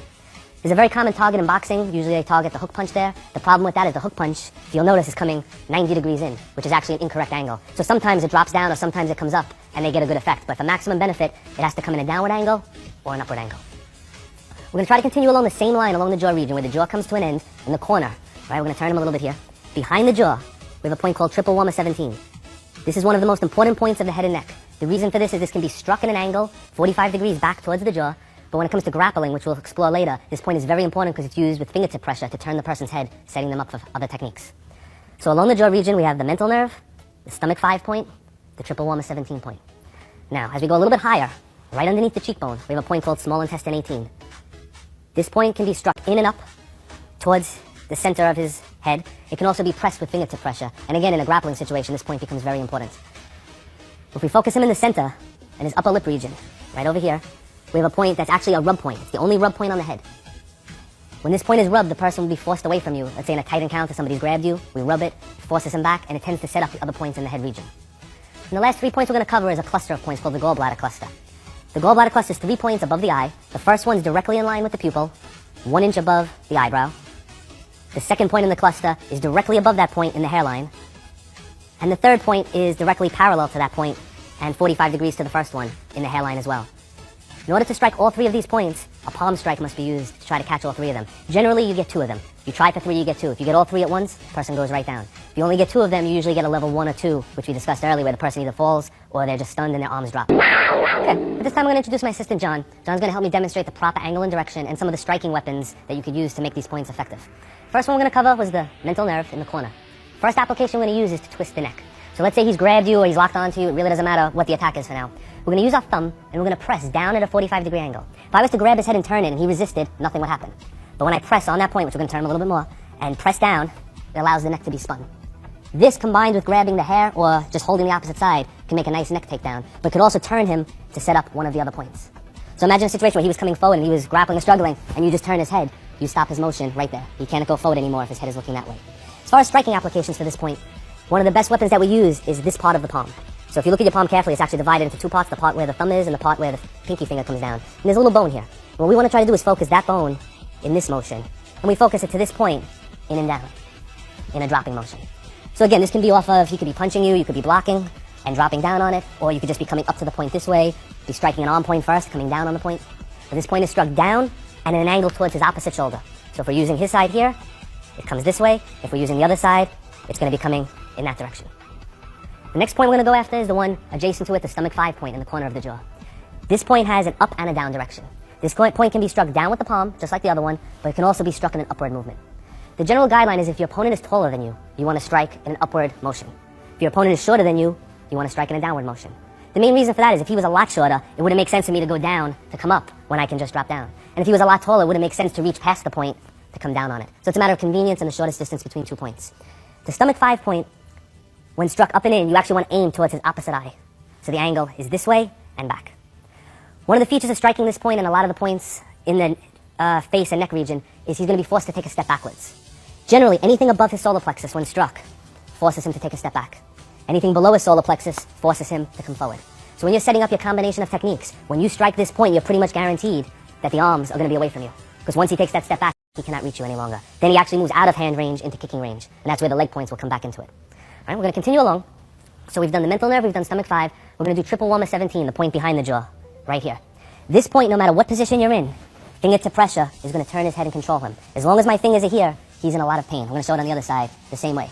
There's a very common target in boxing. Usually they target the hook punch there. The problem with that is the hook punch, if you'll notice, is coming 90 degrees in, which is actually an incorrect angle. So sometimes it drops down or sometimes it comes up and they get a good effect. But for maximum benefit, it has to come in a downward angle or an upward angle. We're going to try to continue along the same line along the jaw region where the jaw comes to an end in the corner. Right, we're going to turn him a little bit here. Behind the jaw, we have a point called triple warmer 17. This is one of the most important points of the head and neck. The reason for this is this can be struck in an angle 45 degrees back towards the jaw. But when it comes to grappling, which we'll explore later, this point is very important because it's used with fingertip pressure to turn the person's head, setting them up for other techniques. So along the jaw region, we have the mental nerve, the stomach 5 point, the triple warmer 17 point. Now, as we go a little bit higher, right underneath the cheekbone, we have a point called small intestine 18. This point can be struck in and up towards the center of his head. It can also be pressed with fingertip pressure. And again, in a grappling situation, this point becomes very important. If we focus him in the center, in his upper lip region, right over here, we have a point that's actually a rub point. It's the only rub point on the head. When this point is rubbed, the person will be forced away from you. Let's say in a tight encounter, somebody's grabbed you, we rub it, forces him back, and it tends to set up the other points in the head region. And the last 3 points we're going to cover is a cluster of points called the gallbladder cluster. The gallbladder cluster is 3 points above the eye. The first one's directly in line with the pupil, 1 inch above the eyebrow. The second point in the cluster is directly above that point in the hairline. And the third point is directly parallel to that point and 45 degrees to the first one in the hairline as well. In order to strike all 3 of these points, a palm strike must be used to try to catch all 3 of them. Generally, you get 2 of them. You try for 3, you get 2. If you get all 3 at once, the person goes right down. If you only get 2 of them, you usually get a level 1 or 2, which we discussed earlier, where the person either falls or they're just stunned and their arms drop. Okay, at this time I'm going to introduce my assistant, John. John's going to help me demonstrate the proper angle and direction and some of the striking weapons that you could use to make these points effective. First one we're going to cover was the mental nerve in the corner. First application we're going to use is to twist the neck. So let's say he's grabbed you or he's locked onto you. It really doesn't matter what the attack is for now. We're going to use our thumb and we're going to press down at a 45-degree angle. If I was to grab his head and turn it and he resisted, nothing would happen. But when I press on that point, which we're going to turn him a little bit more, and press down, it allows the neck to be spun. This, combined with grabbing the hair or just holding the opposite side, can make a nice neck takedown, but could also turn him to set up one of the other points. So imagine a situation where he was coming forward and he was grappling and struggling, and you just turn his head. You stop his motion right there. He can't go forward anymore if his head is looking that way. As far as striking applications for this point, one of the best weapons that we use is this part of the palm. So if you look at your palm carefully, it's actually divided into 2 parts, the part where the thumb is and the part where the pinky finger comes down. And there's a little bone here. What we want to try to do is focus that bone in this motion. And we focus it to this point, in and down. in a dropping motion. So again, this can be off of, he could be punching you could be blocking and dropping down on it, or you could just be coming up to the point this way, be striking an arm point first, coming down on the point. But this point is struck down and at an angle towards his opposite shoulder. So if we're using his side here, it comes this way. If we're using the other side, it's going to be coming in that direction. The next point we're going to go after is the one adjacent to it, the stomach 5 point in the corner of the jaw. This point has an up and a down direction. This point can be struck down with the palm, just like the other one, but it can also be struck in an upward movement. The general guideline is if your opponent is taller than you, you want to strike in an upward motion. If your opponent is shorter than you, you want to strike in a downward motion. The main reason for that is if he was a lot shorter, it wouldn't make sense for me to go down to come up when I can just drop down. And if he was a lot taller, it wouldn't make sense to reach past the point to come down on it. So it's a matter of convenience and the shortest distance between 2 points. The stomach 5 point, when struck up and in, you actually want to aim towards his opposite eye. So the angle is this way and back. One of the features of striking this point and a lot of the points in the face and neck region is he's going to be forced to take a step backwards. Generally, anything above his solar plexus when struck forces him to take a step back. Anything below his solar plexus forces him to come forward. So when you're setting up your combination of techniques, when you strike this point, you're pretty much guaranteed that the arms are going to be away from you. Because once he takes that step back, he cannot reach you any longer. Then he actually moves out of hand range into kicking range. And that's where the leg points will come back into it. All right, we're going to continue along. So we've done the mental nerve, we've done stomach 5. We're going to do triple warmer 17, the point behind the jaw, right here. This point, no matter what position you're in, fingertip pressure is going to turn his head and control him. As long as my fingers are here, he's in a lot of pain. I'm going to show it on the other side the same way.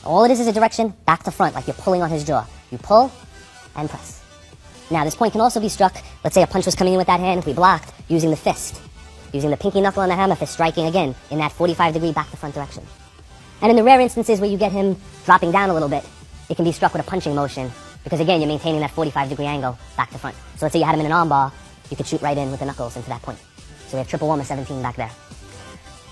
All it is a direction back to front, like you're pulling on his jaw. You pull and press. Now, this point can also be struck, let's say a punch was coming in with that hand, if we blocked, using the fist. Using the pinky knuckle and the hammer fist, striking again in that 45-degree back to front direction. And in the rare instances where you get him dropping down a little bit, it can be struck with a punching motion, because again, you're maintaining that 45-degree angle back to front. So let's say you had him in an arm bar, you could shoot right in with the knuckles into that point. So we have triple warmer 17 back there.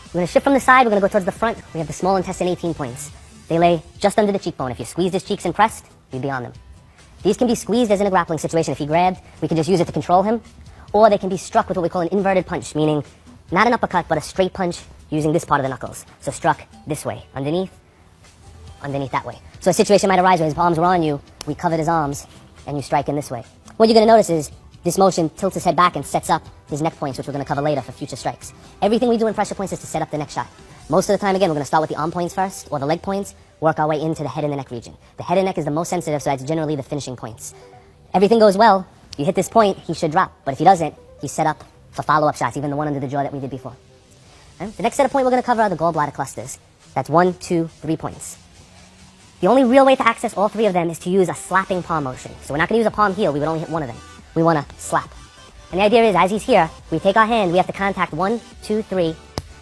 We're going to shift from the side, we're going to go towards the front. We have the small intestine 18 points. They lay just under the cheekbone. If you squeezed his cheeks and pressed, you'd be on them. These can be squeezed as in a grappling situation. If he grabbed, we could just use it to control him. Or they can be struck with what we call an inverted punch, meaning not an uppercut, but a straight punch using this part of the knuckles. So struck this way, underneath that way. So a situation might arise where his palms were on you, we covered his arms, and you strike in this way. What you're going to notice is this motion tilts his head back and sets up his neck points, which we're going to cover later for future strikes. Everything we do in pressure points is to set up the next shot. Most of the time, again, we're going to start with the arm points first, or the leg points, work our way into the head and the neck region. The head and neck is the most sensitive, so that's generally the finishing points. Everything goes well, you hit this point, he should drop. But if he doesn't, he's set up for follow-up shots, even the one under the jaw that we did before. Right? The next set of points we're going to cover are the gallbladder clusters. That's 1, 2, 3 points. The only real way to access all 3 of them is to use a slapping palm motion. So we're not going to use a palm heel, we would only hit one of them. We want to slap. And the idea is, as he's here, we take our hand, we have to contact 1, 2, 3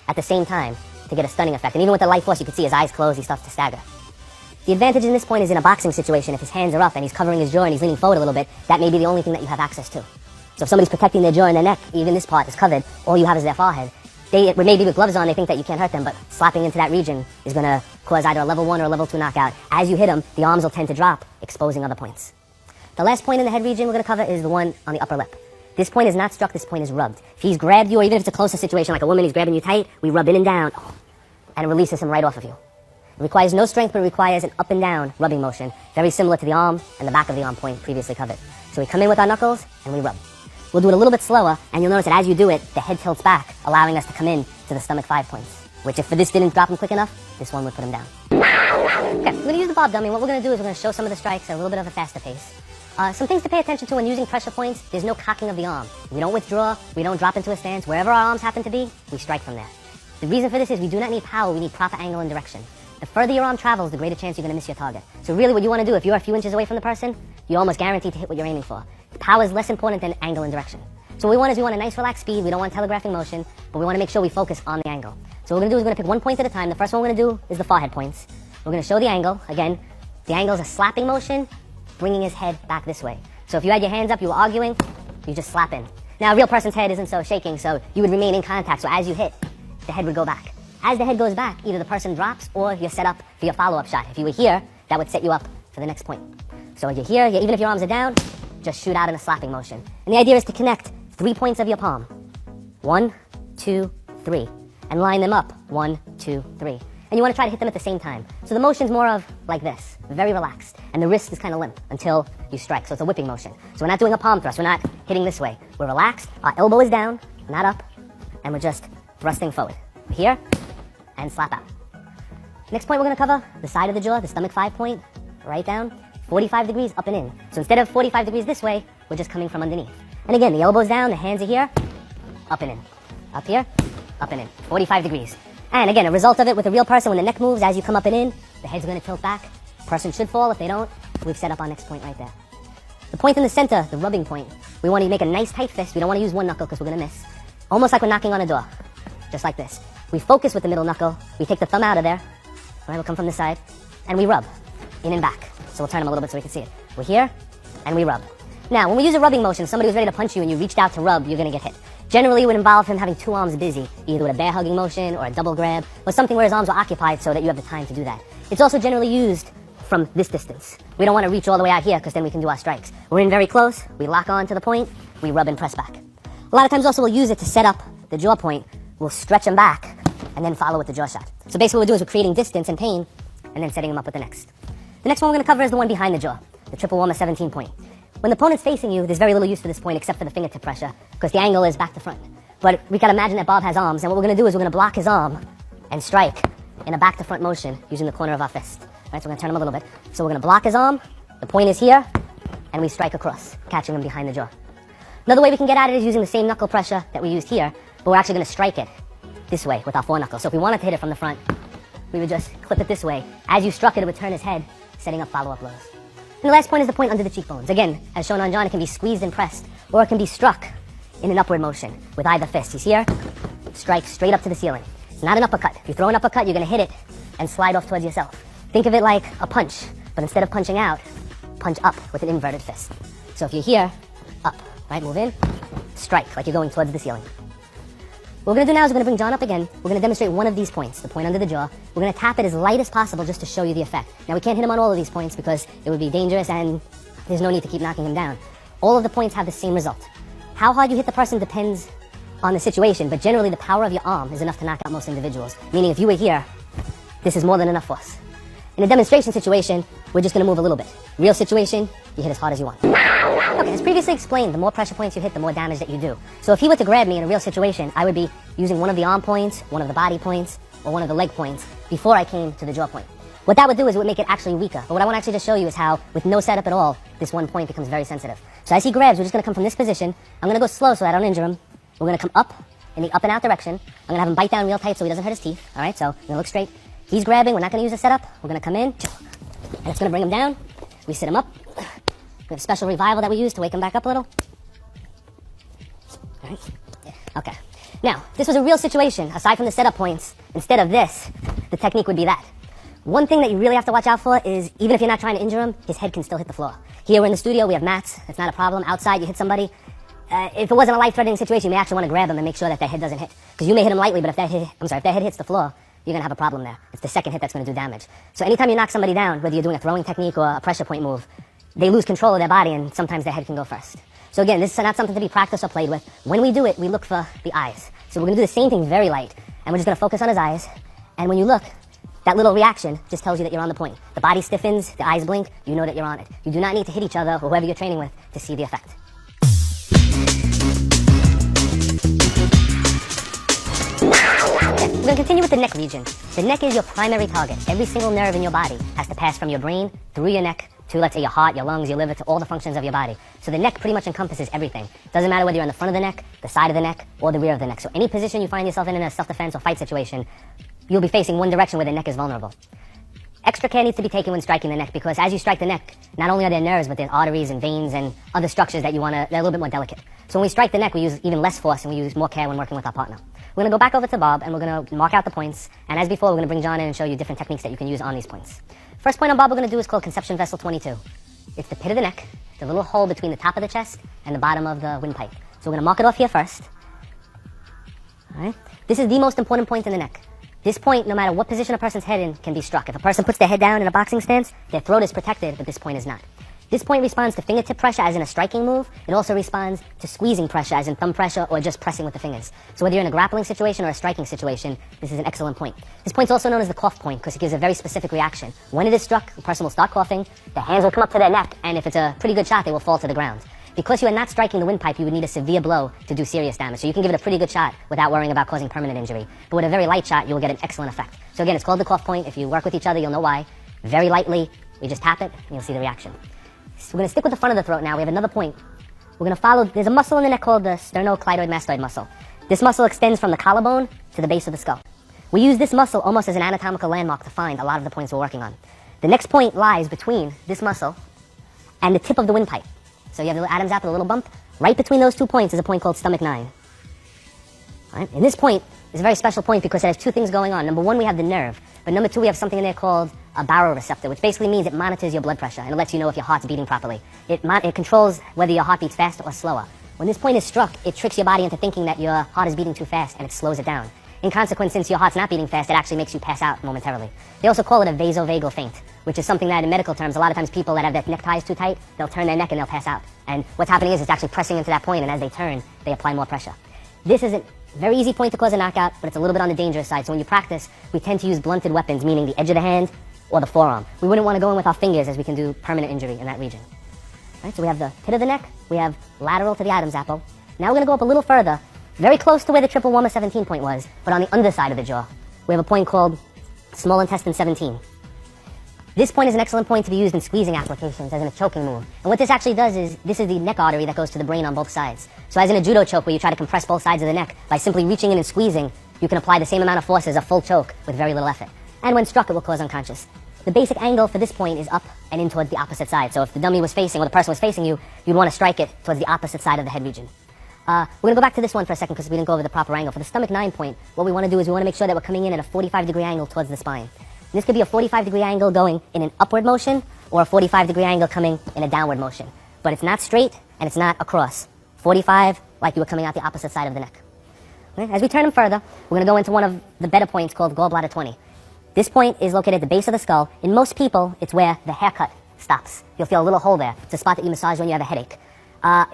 at the same time to get a stunning effect. And even with the light force, you can see his eyes closed, he starts to stagger. The advantage in this point is in a boxing situation, if his hands are up and he's covering his jaw and he's leaning forward a little bit, that may be the only thing that you have access to. So if somebody's protecting their jaw and their neck, even this part is covered, all you have is their forehead. Maybe with gloves on, they think that you can't hurt them, but slapping into that region is going to cause either a level 1 or a level 2 knockout. As you hit them, the arms will tend to drop, exposing other points. The last point in the head region we're going to cover is the one on the upper lip. This point is not struck, this point is rubbed. If he's grabbed you, or even if it's a closer situation, like a woman, he's grabbing you tight, we rub in and down, and it releases him right off of you. It requires no strength, but it requires an up and down rubbing motion, very similar to the arm and the back of the arm point previously covered. So we come in with our knuckles, and we rub. We'll do it a little bit slower, and you'll notice that as you do it, the head tilts back, allowing us to come in to the stomach 5 points, which if this didn't drop him quick enough, this one would put him down. Okay, we're going to use the bob dummy. What we're going to do is we're going to show some of the strikes at a little bit of a faster pace. Some things to pay attention to when using pressure points, there's no cocking of the arm. We don't withdraw, we don't drop into a stance. Wherever our arms happen to be, we strike from there. The reason for this is we do not need power, we need proper angle and direction. The further your arm travels, the greater chance you're going to miss your target. So really what you want to do, if you're a few inches away from the person, you're almost guaranteed to hit what you're aiming for. Power is less important than angle and direction. So what we want is we want a nice relaxed speed, we don't want telegraphing motion, but we want to make sure we focus on the angle. So what we're going to do is we're going to pick one point at a time. The first one we're going to do is the forehead points. We're going to show the angle. Again, the angle is a slapping motion, bringing his head back this way. So if you had your hands up, you were arguing, you just slap in. Now a real person's head isn't so shaking, so you would remain in contact. So as you hit, the head would go back. As the head goes back, either the person drops or you're set up for your follow-up shot. If you were here, that would set you up for the next point. So if you're here, even if your arms are down, just shoot out in a slapping motion. And the idea is to connect 3 points of your palm. 1, 2, 3. And line them up. 1, 2, 3. And you want to try to hit them at the same time. So the motion's more of like this, very relaxed. And the wrist is kind of limp until you strike. So it's a whipping motion. So we're not doing a palm thrust. We're not hitting this way. We're relaxed. Our elbow is down, not up. And we're just thrusting forward. Here, and slap out. Next point we're going to cover, the side of the jaw, the stomach 5 point, right down, 45 degrees up and in. So instead of 45 degrees this way, we're just coming from underneath. And again, the elbows down, the hands are here, up and in. Up here, up and in, 45 degrees. And again, a result of it with a real person, when the neck moves, as you come up and in, the head's going to tilt back. Person should fall. If they don't, we've set up our next point right there. The point in the center, the rubbing point, we want to make a nice tight fist. We don't want to use one knuckle because we're going to miss. Almost like we're knocking on a door, just like this. We focus with the middle knuckle, we take the thumb out of there, right, we'll come from this side, and we rub, in and back. So we'll turn them a little bit so we can see it. We're here, and we rub. Now, when we use a rubbing motion, somebody who's ready to punch you and you reached out to rub, you're going to get hit. Generally, it would involve him having two arms busy, either with a bear hugging motion or a double grab, or something where his arms are occupied so that you have the time to do that. It's also generally used from this distance. We don't want to reach all the way out here because then we can do our strikes. We're in very close, we lock on to the point, we rub and press back. A lot of times also we'll use it to set up the jaw point. We'll stretch them back and then follow with the jaw shot. So basically what we're doing is we're creating distance and pain and then setting them up with the next. The next one we're going to cover is the one behind the jaw, the triple warmer 17 point. When the opponent's facing you, there's very little use for this point except for the fingertip pressure because the angle is back to front. But we got to imagine that Bob has arms, and what we're going to do is we're going to block his arm and strike in a back to front motion using the corner of our fist. Right, so we're going to turn him a little bit. So we're going to block his arm, the point is here, and we strike across, catching him behind the jaw. Another way we can get at it is using the same knuckle pressure that we used here, but we're actually going to strike it this way with our foreknuckle. So if we wanted to hit it from the front, we would just clip it this way. As you struck it, it would turn his head, setting up follow-up blows. And the last point is the point under the cheekbones. Again, as shown on John, it can be squeezed and pressed, or it can be struck in an upward motion with either fist. He's here, strike straight up to the ceiling. It's not an uppercut. If you throw an uppercut, you're going to hit it and slide off towards yourself. Think of it like a punch, but instead of punching out, punch up with an inverted fist. So if you're here, up, right, move in, strike like you're going towards the ceiling. What we're going to do now is we're going to bring John up again. We're going to demonstrate one of these points, the point under the jaw. We're going to tap it as light as possible just to show you the effect. Now we can't hit him on all of these points because it would be dangerous and there's no need to keep knocking him down. All of the points have the same result. How hard you hit the person depends on the situation, but generally the power of your arm is enough to knock out most individuals. Meaning if you were here, this is more than enough force. In a demonstration situation, we're just going to move a little bit. Real situation, you hit as hard as you want. Okay, as previously explained, the more pressure points you hit, the more damage that you do. So if he were to grab me in a real situation, I would be using one of the arm points, one of the body points, or one of the leg points before I came to the jaw point. What that would do is it would make it actually weaker. But what I want to actually just show you is how, with no setup at all, this one point becomes very sensitive. So as he grabs, we're just going to come from this position. I'm going to go slow so I don't injure him. We're going to come up in the up and out direction. I'm going to have him bite down real tight so he doesn't hurt his teeth. All right, so I'm going to look straight. He's grabbing. We're not going to use a setup. We're going to come in, and it's going to bring him down. We sit him up. We have a special revival that we use to wake him back up a little. All right. Okay. Now, if this was a real situation, aside from the setup points, instead of this, the technique would be that. One thing that you really have to watch out for is, even if you're not trying to injure him, his head can still hit the floor. Here we're in the studio, we have mats, it's not a problem. Outside, you hit somebody. If it wasn't a life-threatening situation, you may actually want to grab them and make sure that their head doesn't hit. Because you may hit him lightly, but if their head hits the floor, you're going to have a problem there. It's the second hit that's going to do damage. So anytime you knock somebody down, whether you're doing a throwing technique or a pressure point move, they lose control of their body and sometimes their head can go first. So again, this is not something to be practiced or played with. When we do it, we look for the eyes. So we're going to do the same thing very light, and we're just going to focus on his eyes. And when you look, that little reaction just tells you that you're on the point. The body stiffens, the eyes blink, you know that you're on it. You do not need to hit each other or whoever you're training with to see the effect. We're going to continue with the neck region. The neck is your primary target. Every single nerve in your body has to pass from your brain, through your neck, to, let's say, your heart, your lungs, your liver, to all the functions of your body. So the neck pretty much encompasses everything. Doesn't matter whether you're on the front of the neck, the side of the neck, or the rear of the neck. So any position you find yourself in a self-defense or fight situation, you'll be facing one direction where the neck is vulnerable. Extra care needs to be taken when striking the neck because as you strike the neck, not only are there nerves, but there's arteries and veins and other structures that they're a little bit more delicate. So when we strike the neck, we use even less force and we use more care when working with our partner. We're going to go back over to Bob and we're going to mark out the points. And as before, we're going to bring John in and show you different techniques that you can use on these points. First point on Bob we're going to do is called conception vessel 22. It's the pit of the neck, the little hole between the top of the chest and the bottom of the windpipe. So we're going to mark it off here first. All right. This is the most important point in the neck. This point, no matter what position a person's head in, can be struck. If a person puts their head down in a boxing stance, their throat is protected, but this point is not. This point responds to fingertip pressure as in a striking move. It also responds to squeezing pressure as in thumb pressure or just pressing with the fingers. So whether you're in a grappling situation or a striking situation, this is an excellent point. This point's also known as the cough point because it gives a very specific reaction. When it is struck, the person will start coughing, their hands will come up to their neck, and if it's a pretty good shot, they will fall to the ground. Because you are not striking the windpipe, you would need a severe blow to do serious damage. So you can give it a pretty good shot without worrying about causing permanent injury. But with a very light shot, you will get an excellent effect. So again, it's called the cough point. If you work with each other, you'll know why. Very lightly, we just tap it, and you'll see the reaction. So we're going to stick with the front of the throat now. We have another point. We're going to follow, there's a muscle in the neck called the sternocleidomastoid muscle. This muscle extends from the collarbone to the base of the skull. We use this muscle almost as an anatomical landmark to find a lot of the points we're working on. The next point lies between this muscle and the tip of the windpipe. So you have the little Adam's apple, a little bump. Right between those 2 points is a point called stomach 9. All right? And this point is a very special point because it has two things going on. Number one, we have the nerve. But number two, we have something in there called a baroreceptor, which basically means it monitors your blood pressure and it lets you know if your heart's beating properly. It controls whether your heart beats faster or slower. When this point is struck, it tricks your body into thinking that your heart is beating too fast and it slows it down. In consequence, since your heart's not beating fast, it actually makes you pass out momentarily. They also call it a vasovagal faint, which is something that in medical terms, a lot of times people that have their neck ties too tight, they'll turn their neck and they'll pass out. And what's happening is it's actually pressing into that point, and as they turn, they apply more pressure. This is a very easy point to cause a knockout, but it's a little bit on the dangerous side. So when you practice, we tend to use blunted weapons, meaning the edge of the hand or the forearm. We wouldn't want to go in with our fingers as we can do permanent injury in that region. All right, so we have the pit of the neck, we have lateral to the Adam's apple. Now we're going to go up a little further, very close to where the triple warmer 17 point was, but on the underside of the jaw. We have a point called small intestine 17. This point is an excellent point to be used in squeezing applications as in a choking move. And what this actually does is, this is the neck artery that goes to the brain on both sides. So as in a judo choke where you try to compress both sides of the neck, by simply reaching in and squeezing, you can apply the same amount of force as a full choke with very little effort. And when struck, it will cause unconscious. The basic angle for this point is up and in towards the opposite side. So if the dummy was facing, or the person was facing you, you'd want to strike it towards the opposite side of the head region. We're going to go back to this one for a second because we didn't go over the proper angle. For the stomach 9 point, what we want to do is we want to make sure that we're coming in at a 45-degree angle towards the spine. And this could be a 45-degree angle going in an upward motion or a 45-degree angle coming in a downward motion. But it's not straight and it's not across. 45 like you were coming out the opposite side of the neck. Okay? As we turn them further, we're going to go into one of the better points called gallbladder 20. This point is located at the base of the skull. In most people, it's where the haircut stops. You'll feel a little hole there. It's a spot that you massage when you have a headache.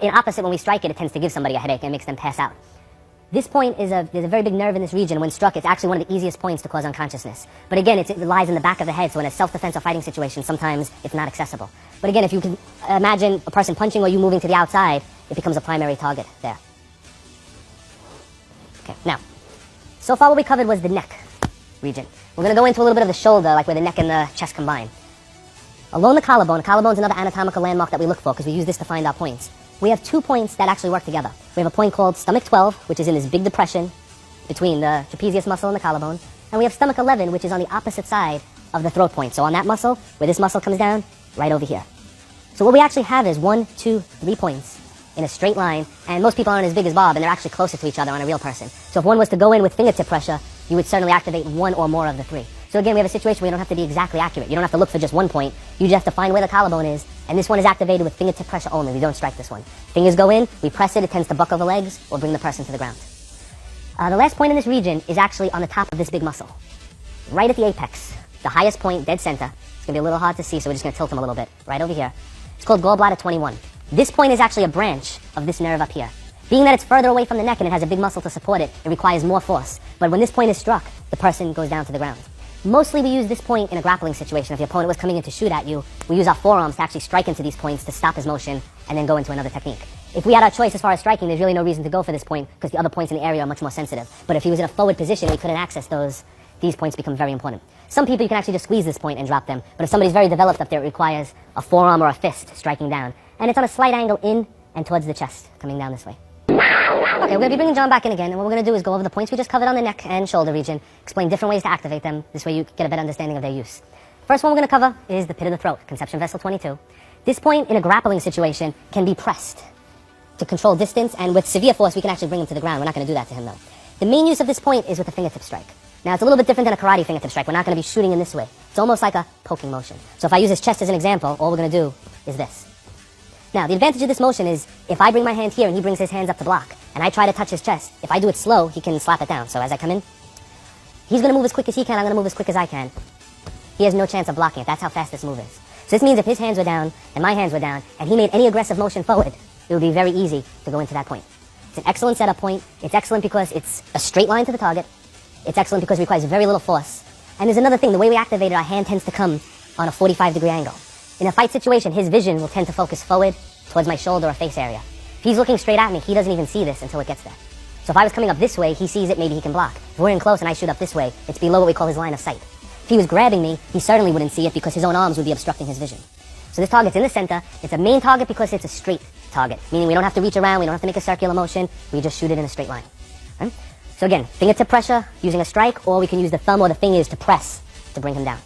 In opposite, when we strike it, it tends to give somebody a headache and makes them pass out. This point is there's a very big nerve in this region. When struck, it's actually one of the easiest points to cause unconsciousness. But again, it lies in the back of the head, so in a self-defense or fighting situation, sometimes it's not accessible. But again, if you can imagine a person punching or you moving to the outside, it becomes a primary target there. Okay, now, so far what we covered was the neck region. We're going to go into a little bit of the shoulder, like where the neck and the chest combine. Along the collarbone is another anatomical landmark that we look for because we use this to find our points. We have 2 points that actually work together. We have a point called stomach 12, which is in this big depression between the trapezius muscle and the collarbone. And we have stomach 11, which is on the opposite side of the throat point. So on that muscle, where this muscle comes down, right over here. So what we actually have is 1, 2, 3 points in a straight line. And most people aren't as big as Bob, and they're actually closer to each other on a real person. So if one was to go in with fingertip pressure, you would certainly activate one or more of the 3. So again, we have a situation where you don't have to be exactly accurate. You don't have to look for just 1 point. You just have to find where the collarbone is, and this one is activated with fingertip pressure only. We don't strike this one. Fingers go in, we press it, it tends to buckle the legs or bring the person to the ground. The last point in this region is actually on the top of this big muscle. Right at the apex, the highest point, dead center. It's going to be a little hard to see, so we're just going to tilt them a little bit. Right over here. It's called gallbladder 21. This point is actually a branch of this nerve up here. Being that it's further away from the neck and it has a big muscle to support it, it requires more force. But when this point is struck, the person goes down to the ground. Mostly we use this point in a grappling situation. If the opponent was coming in to shoot at you, we use our forearms to actually strike into these points to stop his motion and then go into another technique. If we had our choice as far as striking, there's really no reason to go for this point because the other points in the area are much more sensitive. But if he was in a forward position and he couldn't access those, these points become very important. Some people you can actually just squeeze this point and drop them. But if somebody's very developed up there, it requires a forearm or a fist striking down. And it's on a slight angle in and towards the chest, coming down this way. Okay, we're going to be bringing John back in again, and what we're going to do is go over the points we just covered on the neck and shoulder region, explain different ways to activate them, this way you get a better understanding of their use. First one we're going to cover is the pit of the throat, conception vessel 22. This point in a grappling situation can be pressed to control distance, and with severe force we can actually bring him to the ground. We're not going to do that to him though. The main use of this point is with a fingertip strike. Now it's a little bit different than a karate fingertip strike. We're not going to be shooting in this way. It's almost like a poking motion. So if I use his chest as an example, all we're going to do is this. Now, the advantage of this motion is if I bring my hand here and he brings his hands up to block, and I try to touch his chest, if I do it slow, he can slap it down. So as I come in, he's going to move as quick as he can, I'm going to move as quick as I can. He has no chance of blocking it. That's how fast this move is. So this means if his hands were down and my hands were down, and he made any aggressive motion forward, it would be very easy to go into that point. It's an excellent setup point. It's excellent because it's a straight line to the target. It's excellent because it requires very little force. And there's another thing, the way we activate it, our hand tends to come on a 45-degree angle. In a fight situation, his vision will tend to focus forward towards my shoulder or face area. If he's looking straight at me, he doesn't even see this until it gets there. So if I was coming up this way, he sees it, maybe he can block. If we're in close and I shoot up this way, it's below what we call his line of sight. If he was grabbing me, he certainly wouldn't see it because his own arms would be obstructing his vision. So this target's in the center. It's a main target because it's a straight target, meaning we don't have to reach around, we don't have to make a circular motion, we just shoot it in a straight line. Right? So again, fingertip pressure using a strike, or we can use the thumb or the fingers to press to bring him down.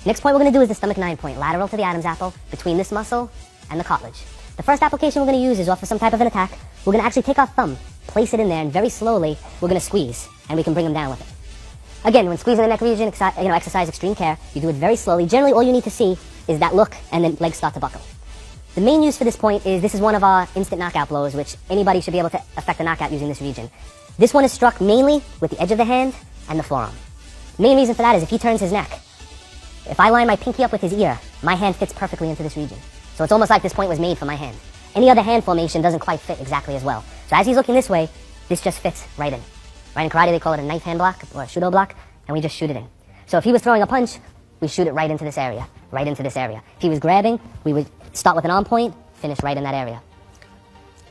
Next point we're going to do is the stomach 9 point, lateral to the Adam's apple, between this muscle and the cartilage. The first application we're going to use is off of some type of an attack. We're going to actually take our thumb, place it in there, and very slowly we're going to squeeze, and we can bring him down with it. Again, when squeezing the neck region, exercise extreme care. You do it very slowly. Generally, all you need to see is that look, and then legs start to buckle. The main use for this point is this is one of our instant knockout blows, which anybody should be able to effect a knockout using this region. This one is struck mainly with the edge of the hand and the forearm. Main reason for that is if he turns his neck, if I line my pinky up with his ear, my hand fits perfectly into this region. So it's almost like this point was made for my hand. Any other hand formation doesn't quite fit exactly as well. So as he's looking this way, this just fits right in. Right, in karate they call it a knife hand block or a shudo block, and we just shoot it in. So if he was throwing a punch, we shoot it right into this area, right into this area. If he was grabbing, we would start with an arm point, finish right in that area.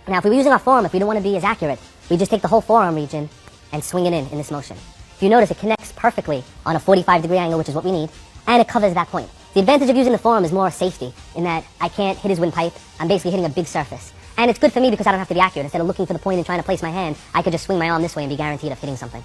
Now if we were using our forearm, if we don't want to be as accurate, we just take the whole forearm region and swing it in this motion. If you notice, it connects perfectly on a 45-degree angle, which is what we need, and it covers that point. The advantage of using the forearm is more safety, in that I can't hit his windpipe. I'm basically hitting a big surface. And it's good for me because I don't have to be accurate. Instead of looking for the point and trying to place my hand, I could just swing my arm this way and be guaranteed of hitting something.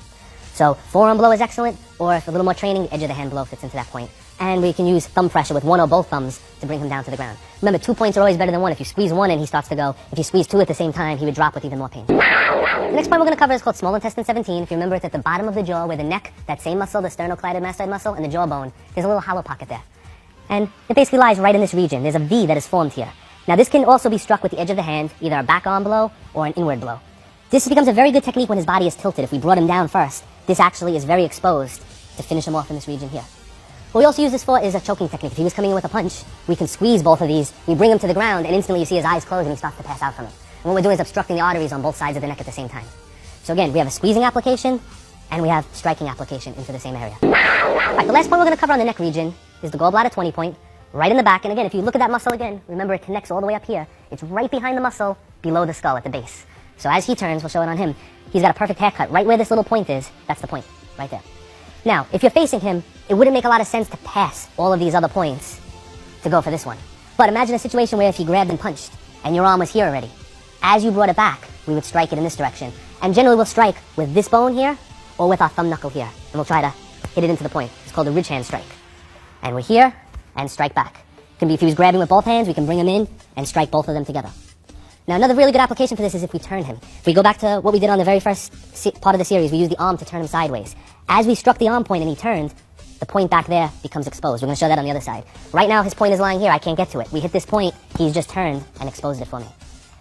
So forearm blow is excellent, or if a little more training, edge of the hand blow fits into that point. And we can use thumb pressure with one or both thumbs to bring him down to the ground. Remember, 2 points are always better than one. If you squeeze one and he starts to go, if you squeeze two at the same time, he would drop with even more pain. The next point we're going to cover is called small intestine 17. If you remember, it's at the bottom of the jaw where the neck, that same muscle, the sternocleidomastoid muscle, and the jawbone, there's a little hollow pocket there. And it basically lies right in this region. There's a V that is formed here. Now this can also be struck with the edge of the hand, either a back arm blow or an inward blow. This becomes a very good technique when his body is tilted. If we brought him down first, this actually is very exposed to finish him off in this region here. What we also use this for is a choking technique. If he was coming in with a punch, we can squeeze both of these, we bring him to the ground, and instantly you see his eyes close and he starts to pass out from it. And what we're doing is obstructing the arteries on both sides of the neck at the same time. So again, we have a squeezing application, and we have striking application into the same area. Alright, the last point we're going to cover on the neck region is the gallbladder 20 point, right in the back. And again, if you look at that muscle again, remember it connects all the way up here. It's right behind the muscle, below the skull at the base. So as he turns, we'll show it on him, he's got a perfect haircut. Right where this little point is, that's the point, right there. Now, if you're facing him, it wouldn't make a lot of sense to pass all of these other points to go for this one. But imagine a situation where if he grabbed and punched, and your arm was here already. As you brought it back, we would strike it in this direction. And generally we'll strike with this bone here, or with our thumb knuckle here. And we'll try to hit it into the point. It's called a ridge hand strike. And we're here, and strike back. It can be if he was grabbing with both hands, we can bring him in and strike both of them together. Now another really good application for this is if we turn him. If we go back to what we did on the very first part of the series, we used the arm to turn him sideways. As we struck the arm point and he turned, the point back there becomes exposed. We're going to show that on the other side. Right now his point is lying here, I can't get to it. We hit this point, he's just turned and exposed it for me.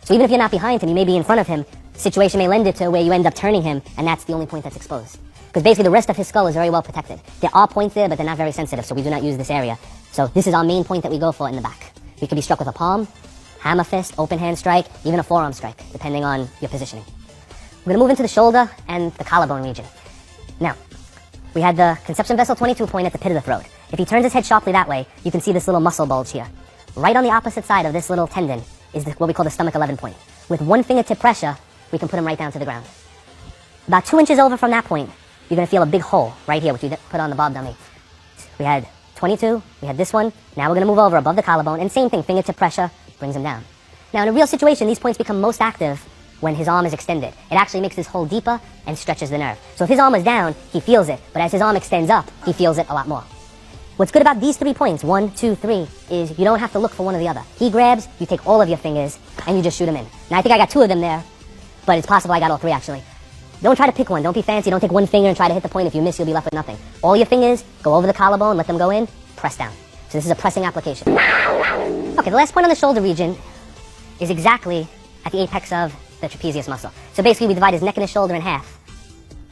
So even if you're not behind him, you may be in front of him, the situation may lend it to where you end up turning him, and that's the only point that's exposed. Because basically the rest of his skull is very well protected. There are points there, but they're not very sensitive, so we do not use this area. So this is our main point that we go for in the back. We could be struck with a palm, hammer fist, open hand strike, even a forearm strike, depending on your positioning. We're going to move into the shoulder and the collarbone region. Now, we had the conception vessel 22 point at the pit of the throat. If he turns his head sharply that way, you can see this little muscle bulge here. Right on the opposite side of this little tendon is what we call the stomach 11 point. With one fingertip pressure, we can put him right down to the ground. About 2 inches over from that point, you're going to feel a big hole right here, which we put on the bob dummy. We had 22, we had this one. Now we're going to move over above the collarbone, and same thing, fingertip pressure brings him down. Now in a real situation, these points become most active when his arm is extended. It actually makes this hole deeper and stretches the nerve. So if his arm is down, he feels it, but as his arm extends up, he feels it a lot more. What's good about these 3 points, 1, 2, 3, is you don't have to look for one or the other. He grabs, you take all of your fingers, and you just shoot him in. Now I think I got 2 of them there, but it's possible I got all 3 actually. Don't try to pick one, don't be fancy, don't take one finger and try to hit the point. If you miss, you'll be left with nothing. All your fingers, go over the collarbone, let them go in, press down. So this is a pressing application. Okay, the last point on the shoulder region is exactly at the apex of the trapezius muscle. So basically we divide his neck and his shoulder in half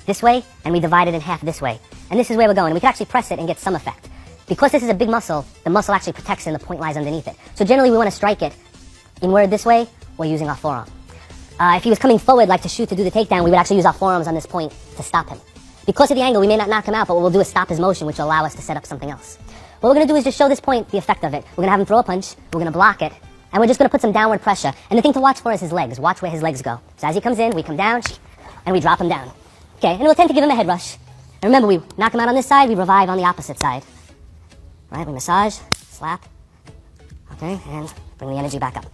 this way, and we divide it in half this way. And this is where we're going. And we can actually press it and get some effect. Because this is a big muscle, the muscle actually protects it and the point lies underneath it. So generally we want to strike it inward this way or using our forearm. If he was coming forward like to shoot to do the takedown, we would actually use our forearms on this point to stop him. Because of the angle, we may not knock him out, but what we'll do is stop his motion, which will allow us to set up something else. What we're going to do is just show this point, the effect of it. We're going to have him throw a punch, we're going to block it, And we're just going to put some downward pressure. And the thing to watch for is his legs. Watch where his legs go. So as he comes in, we come down, and we drop him down. Okay, and we'll tend to give him a head rush. And remember, we knock him out on this side, we revive on the opposite side. Right, we massage, slap. Okay, and bring the energy back up.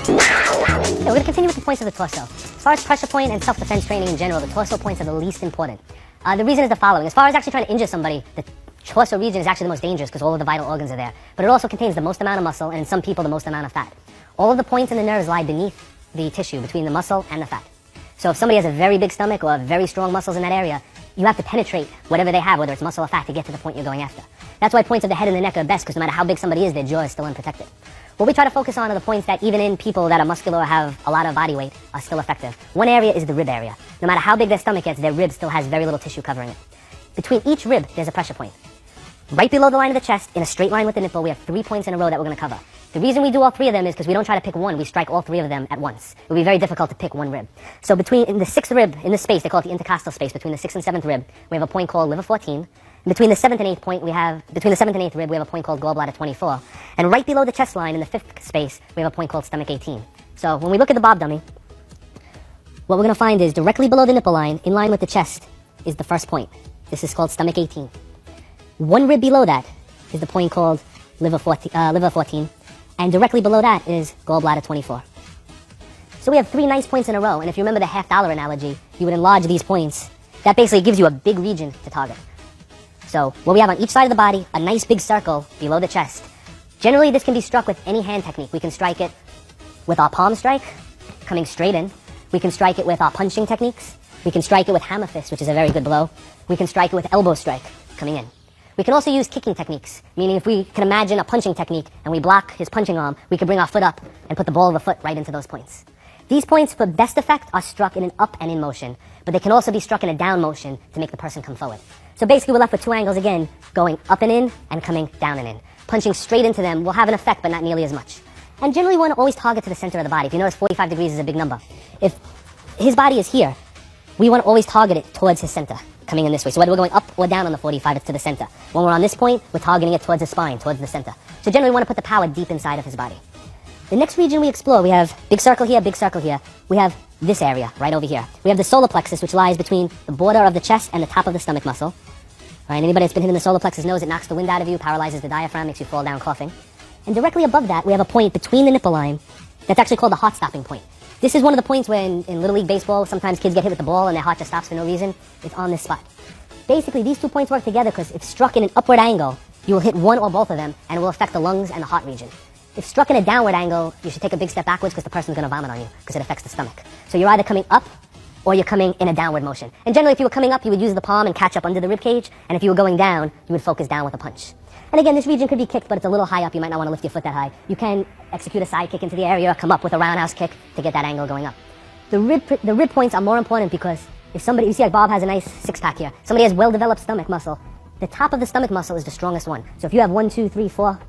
Okay, we're going to continue with the points of the torso. As far as pressure point and self-defense training in general, the torso points are the least important. The reason is the following. As far as actually trying to injure somebody, the torso region is actually the most dangerous because all of the vital organs are there. But it also contains the most amount of muscle and in some people the most amount of fat. All of the points and the nerves lie beneath the tissue between the muscle and the fat. So if somebody has a very big stomach or very strong muscles in that area, you have to penetrate whatever they have, whether it's muscle or fat, to get to the point you're going after. That's why points of the head and the neck are best, because no matter how big somebody is, their jaw is still unprotected. What we try to focus on are the points that even in people that are muscular or have a lot of body weight are still effective. One area is the rib area. No matter how big their stomach gets, their rib still has very little tissue covering it. Between each rib, there's a pressure point. Right below the line of the chest, in a straight line with the nipple, we have 3 points in a row that we're going to cover. The reason we do all 3 of them is because we don't try to pick one, we strike all 3 of them at once. It would be very difficult to pick one rib. So in the 6th rib, in the space, they call it the intercostal space, between the 6th and 7th rib, we have a point called liver 14. And between the 7th and 8th point, between the 7th and 8th rib, we have a point called gallbladder 24. And right below the chest line, in the 5th space, we have a point called stomach 18. So when we look at the Bob dummy, what we're going to find is directly below the nipple line, in line with the chest, is the first point. This is called stomach 18. 1 rib below that is the point called liver 14. And directly below that is gallbladder 24. So we have 3 nice points in a row, and if you remember the $50 analogy, you would enlarge these points. That basically gives you a big region to target. So what we have on each side of the body, a nice big circle below the chest. Generally, this can be struck with any hand technique. We can strike it with our palm strike, coming straight in. We can strike it with our punching techniques. We can strike it with hammer fist, which is a very good blow. We can strike it with elbow strike, coming in. We can also use kicking techniques, meaning if we can imagine a punching technique and we block his punching arm, we can bring our foot up and put the ball of the foot right into those points. These points, for best effect, are struck in an up and in motion, but they can also be struck in a down motion to make the person come forward. So basically we're left with 2 angles again, going up and in and coming down and in. Punching straight into them will have an effect, but not nearly as much. And generally we want to always target to the center of the body. If you notice, 45 degrees is a big number. If his body is here, we want to always target it towards his center, coming in this way. So whether we're going up or down on the 45, it's to the center. When we're on this point, we're targeting it towards the spine, towards the center. So generally we want to put the power deep inside of his body. The next region we explore, we have big circle here, big circle here. We have this area right over here. We have the solar plexus, which lies between the border of the chest and the top of the stomach muscle. All right, anybody that's been hitting the solar plexus knows it knocks the wind out of you, paralyzes the diaphragm, makes you fall down coughing. And directly above that, we have a point between the nipple line that's actually called the heart stopping point. This is one of the points where in Little League Baseball, sometimes kids get hit with the ball and their heart just stops for no reason. It's on this spot. Basically, these 2 points work together because if struck in an upward angle, you will hit one or both of them and it will affect the lungs and the heart region. If struck in a downward angle, you should take a big step backwards because the person's going to vomit on you because it affects the stomach. So you're either coming up or you're coming in a downward motion. And generally, if you were coming up, you would use the palm and catch up under the rib cage. And if you were going down, you would focus down with a punch. And again, this region could be kicked, but it's a little high up. You might not want to lift your foot that high. You can execute a side kick into the area or come up with a roundhouse kick to get that angle going up. The rib points are more important because if somebody, you see like Bob has a nice 6-pack here. Somebody has well-developed stomach muscle. The top of the stomach muscle is the strongest one. So if you have 1, 2, 3, 4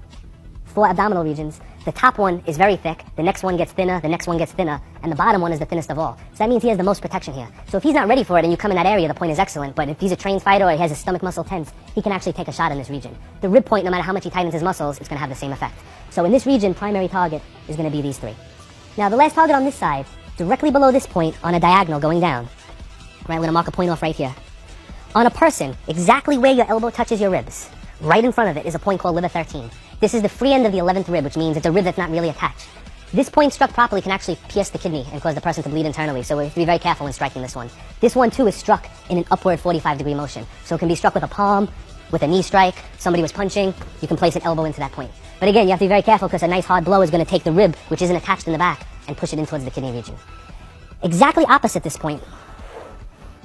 abdominal regions, the top one is very thick, the next one gets thinner, the next one gets thinner, and the bottom one is the thinnest of all. So that means he has the most protection here. So if he's not ready for it and you come in that area, the point is excellent, but if he's a trained fighter or he has his stomach muscle tense, he can actually take a shot in this region. The rib point, no matter how much he tightens his muscles, it's going to have the same effect. So in this region, primary target is going to be these 3. Now the last target on this side, directly below this point on a diagonal going down, right, we're going to mark a point off right here. On a person, exactly where your elbow touches your ribs, right in front of it is a point called liver 13. This is the free end of the 11th rib, which means it's a rib that's not really attached. This point struck properly can actually pierce the kidney and cause the person to bleed internally, so we have to be very careful when striking this one. This one too is struck in an upward 45-degree motion, so it can be struck with a palm, with a knee strike, somebody was punching, you can place an elbow into that point. But again, you have to be very careful because a nice hard blow is going to take the rib, which isn't attached in the back, and push it in towards the kidney region. Exactly opposite this point.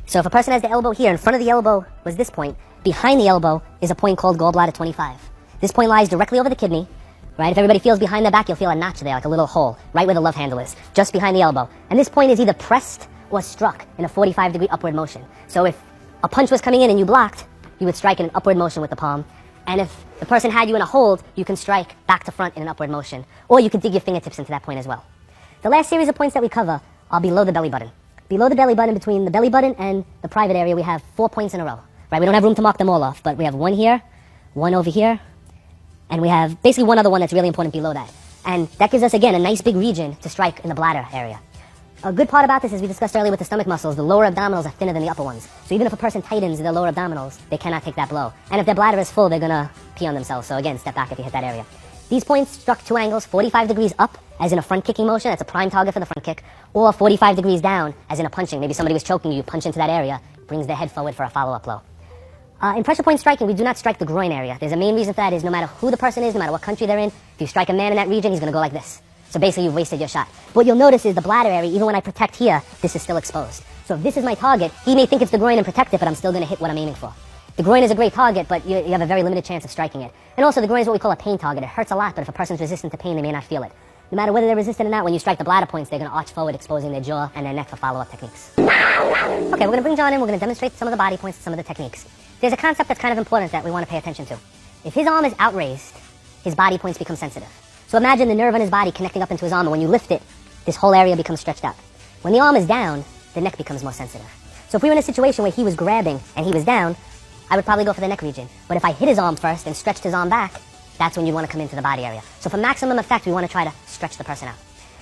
So if a person has the elbow here, in front of the elbow was this point, behind the elbow is a point called gallbladder 25. This point lies directly over the kidney, right? If everybody feels behind the back, you'll feel a notch there, like a little hole, right where the love handle is, just behind the elbow. And this point is either pressed or struck in a 45-degree upward motion. So if a punch was coming in and you blocked, you would strike in an upward motion with the palm. And if the person had you in a hold, you can strike back to front in an upward motion. Or you could dig your fingertips into that point as well. The last series of points that we cover are below the belly button. Below the belly button, between the belly button and the private area, we have 4 points in a row. right? We don't have room to mark them all off, but we have one here, one over here, and we have basically one other one that's really important below that. And that gives us, again, a nice big region to strike in the bladder area. A good part about this, as we discussed earlier with the stomach muscles, the lower abdominals are thinner than the upper ones. So even if a person tightens their lower abdominals, they cannot take that blow. And if their bladder is full, they're going to pee on themselves. So again, step back if you hit that area. These points struck 2 angles, 45 degrees up, as in a front kicking motion. That's a prime target for the front kick. Or 45 degrees down, as in a punching. Maybe somebody was choking you, punch into that area, brings their head forward for a follow-up blow. In pressure point striking, we do not strike the groin area. There's a main reason for that is no matter who the person is, no matter what country they're in, if you strike a man in that region, he's going to go like this. So basically, you've wasted your shot. What you'll notice is the bladder area, even when I protect here, this is still exposed. So if this is my target, he may think it's the groin and protect it, but I'm still going to hit what I'm aiming for. The groin is a great target, but you have a very limited chance of striking it. And also, the groin is what we call a pain target. It hurts a lot, but if a person's resistant to pain, they may not feel it. No matter whether they're resistant or not, when you strike the bladder points, they're going to arch forward, exposing their jaw and their neck for follow-up techniques. Okay, we're going to bring John in. We're going to demonstrate some of the body points and some of the techniques. There's a concept that's kind of important that we want to pay attention to. If his arm is outraised, his body points become sensitive. So imagine the nerve on his body connecting up into his arm, and when you lift it, this whole area becomes stretched out. When the arm is down, the neck becomes more sensitive. So if we were in a situation where he was grabbing and he was down, I would probably go for the neck region. But if I hit his arm first and stretched his arm back, that's when you want to come into the body area. So for maximum effect, we want to try to stretch the person out.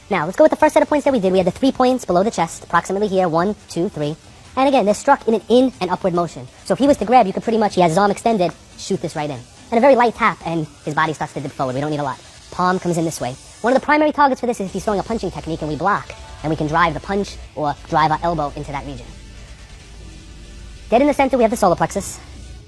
Now, let's go with the first set of points that we did. We had the 3 points below the chest, approximately here, 1, 2, 3. And again, they're struck in an in and upward motion. So if he was to grab, you could pretty much, he has his arm extended, shoot this right in. And a very light tap, and his body starts to dip forward. We don't need a lot. Palm comes in this way. One of the primary targets for this is if he's throwing a punching technique and we block, and we can drive the punch or drive our elbow into that region. Dead in the center, we have the solar plexus,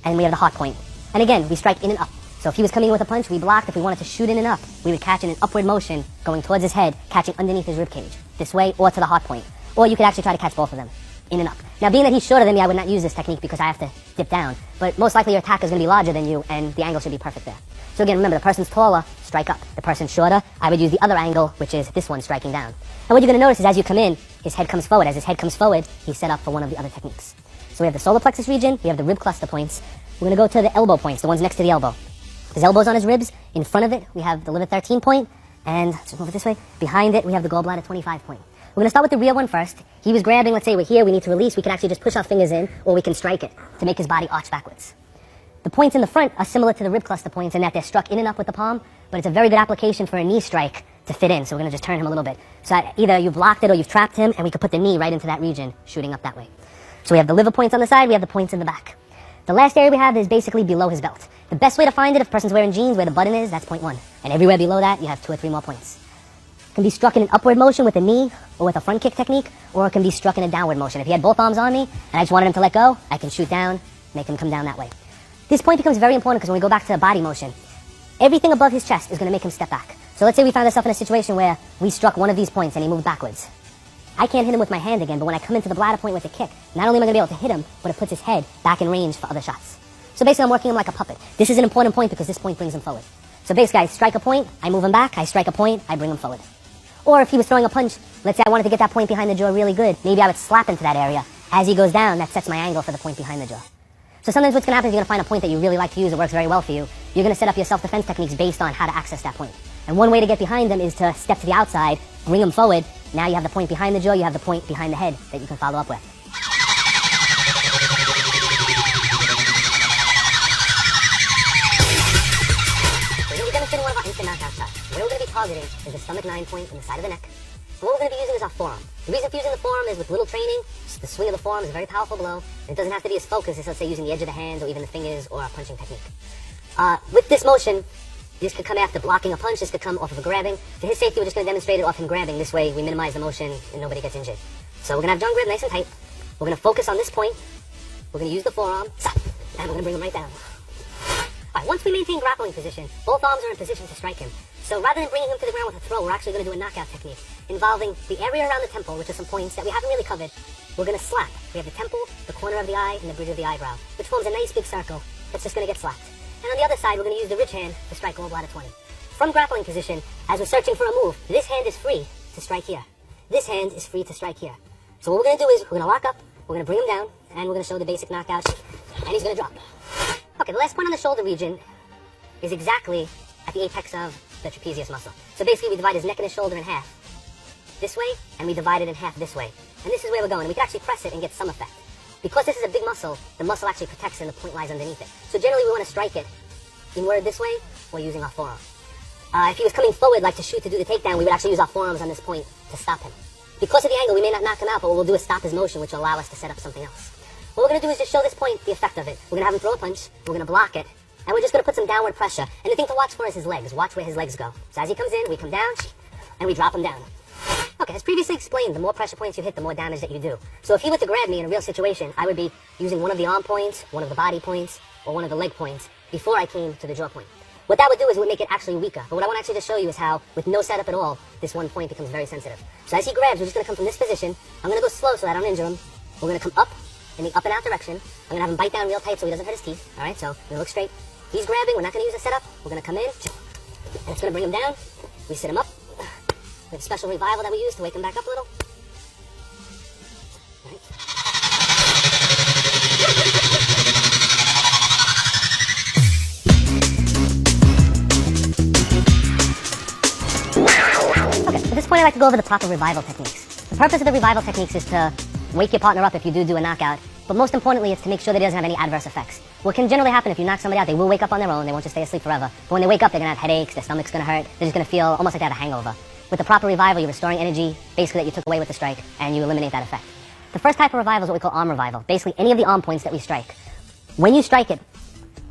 and we have the heart point. And again, we strike in and up. So if he was coming in with a punch, we blocked. If we wanted to shoot in and up, we would catch in an upward motion, going towards his head, catching underneath his rib cage, this way or to the heart point. Or you could actually try to catch both of them, in and up. Now, being that he's shorter than me, I would not use this technique because I have to dip down. But most likely your attack is going to be larger than you, and the angle should be perfect there. So again, remember, the person's taller, strike up. The person's shorter, I would use the other angle, which is this one, striking down. And what you're going to notice is as you come in, his head comes forward. As his head comes forward, he's set up for one of the other techniques. So we have the solar plexus region, we have the rib cluster points. We're going to go to the elbow points, the ones next to the elbow. His elbow's on his ribs. In front of it, we have the liver 13 point. And let's move it this way. Behind it, we have the gallbladder 25 point. We're going to start with the rear one first. He was grabbing, let's say we're here, we need to release. We can actually just push our fingers in, or we can strike it to make his body arch backwards. The points in the front are similar to the rib cluster points in that they're struck in and up with the palm, but it's a very good application for a knee strike to fit in. So we're going to just turn him a little bit. So either you've blocked it or you've trapped him, and we could put the knee right into that region, shooting up that way. So we have the liver points on the side, we have the points in the back. The last area we have is basically below his belt. The best way to find it, if a person's wearing jeans, where the button is, that's point 1. And everywhere below that, you have 2 or 3 more points. It can be struck in an upward motion with a knee, or with a front kick technique, or it can be struck in a downward motion. If he had both arms on me, and I just wanted him to let go, I can shoot down, make him come down that way. This point becomes very important because when we go back to body motion, everything above his chest is going to make him step back. So let's say we found ourselves in a situation where we struck one of these points and he moved backwards. I can't hit him with my hand again, but when I come into the bladder point with a kick, not only am I going to be able to hit him, but it puts his head back in range for other shots. So basically I'm working him like a puppet. This is an important point because this point brings him forward. So basically I strike a point, I move him back, I strike a point, I bring him forward. Or if he was throwing a punch, let's say I wanted to get that point behind the jaw really good, maybe I would slap into that area. As he goes down, that sets my angle for the point behind the jaw. So sometimes what's going to happen is you're going to find a point that you really like to use, it works very well for you. You're going to set up your self-defense techniques based on how to access that point. And one way to get behind them is to step to the outside, bring them forward. Now you have the point behind the jaw, you have the point behind the head that you can follow up with. So we're going to be demonstrating one of our instant knockout shots. Where we're going to be targeting is the stomach 9 point in the side of the neck. And what we're going to be using is our forearm. The reason for using the forearm is with little training, the swing of the forearm is a very powerful blow. And it doesn't have to be as focused as, let's say, using the edge of the hands or even the fingers or a punching technique. With this motion, this could come after blocking a punch, this could come off of a grabbing. For his safety, we're just going to demonstrate it off him grabbing. This way, we minimize the motion and nobody gets injured. So we're going to have John grab nice and tight. We're going to focus on this point. We're going to use the forearm. Stop. And we're going to bring him right down. Alright, once we maintain grappling position, both arms are in position to strike him. So rather than bringing him to the ground with a throw, we're actually going to do a knockout technique involving the area around the temple, which are some points that we haven't really covered. We're going to slap. We have the temple, the corner of the eye, and the bridge of the eyebrow, which forms a nice big circle that's just going to get slapped. And on the other side, we're going to use the ridge hand to strike gallbladder 20. From grappling position, as we're searching for a move, this hand is free to strike here. This hand is free to strike here. So what we're going to do is we're going to lock up, we're going to bring him down, and we're going to show the basic knockout, and he's going to drop. Okay, the last point on the shoulder region is exactly at the apex of the trapezius muscle. So basically we divide his neck and his shoulder in half this way, and we divide it in half this way. And this is where we're going. And we can actually press it and get some effect. Because this is a big muscle, the muscle actually protects and the point lies underneath it. So generally we want to strike it inward this way or using our forearm. If he was coming forward like to shoot to do the takedown, we would actually use our forearms on this point to stop him. Because of the angle, we may not knock him out, but what we'll do is stop his motion, which will allow us to set up something else. What we're going to do is just show this point the effect of it. We're going to have him throw a punch, we're going to block it, and we're just going to put some downward pressure. And the thing to watch for is his legs. Watch where his legs go. So as he comes in, we come down, and we drop him down. Okay, as previously explained, the more pressure points you hit, the more damage that you do. So if he were to grab me in a real situation, I would be using one of the arm points, one of the body points, or one of the leg points before I came to the jaw point. What that would do is it would make it actually weaker. But what I want to actually just show you is how, with no setup at all, this one point becomes very sensitive. So as he grabs, we're just going to come from this position. I'm going to go slow so that I don't injure him. We're going to come up in the up and out direction. I'm going to have him bite down real tight so he doesn't hurt his teeth. Alright, so we're going to look straight. He's grabbing. We're not going to use a setup. We're going to come in. And it's going to bring him down. We sit him up. We have a special revival that we use to wake him back up a little. Alright. At this point, I like to go over the proper revival techniques. The purpose of the revival techniques is to wake your partner up if you do a knockout, but most importantly, it's to make sure that it doesn't have any adverse effects. What can generally happen if you knock somebody out, they will wake up on their own, they won't just stay asleep forever, but when they wake up, they're going to have headaches, their stomach's going to hurt, they're just going to feel almost like they have a hangover. With the proper revival, you're restoring energy, basically that you took away with the strike, and you eliminate that effect. The first type of revival is what we call arm revival, basically any of the arm points that we strike. When you strike it,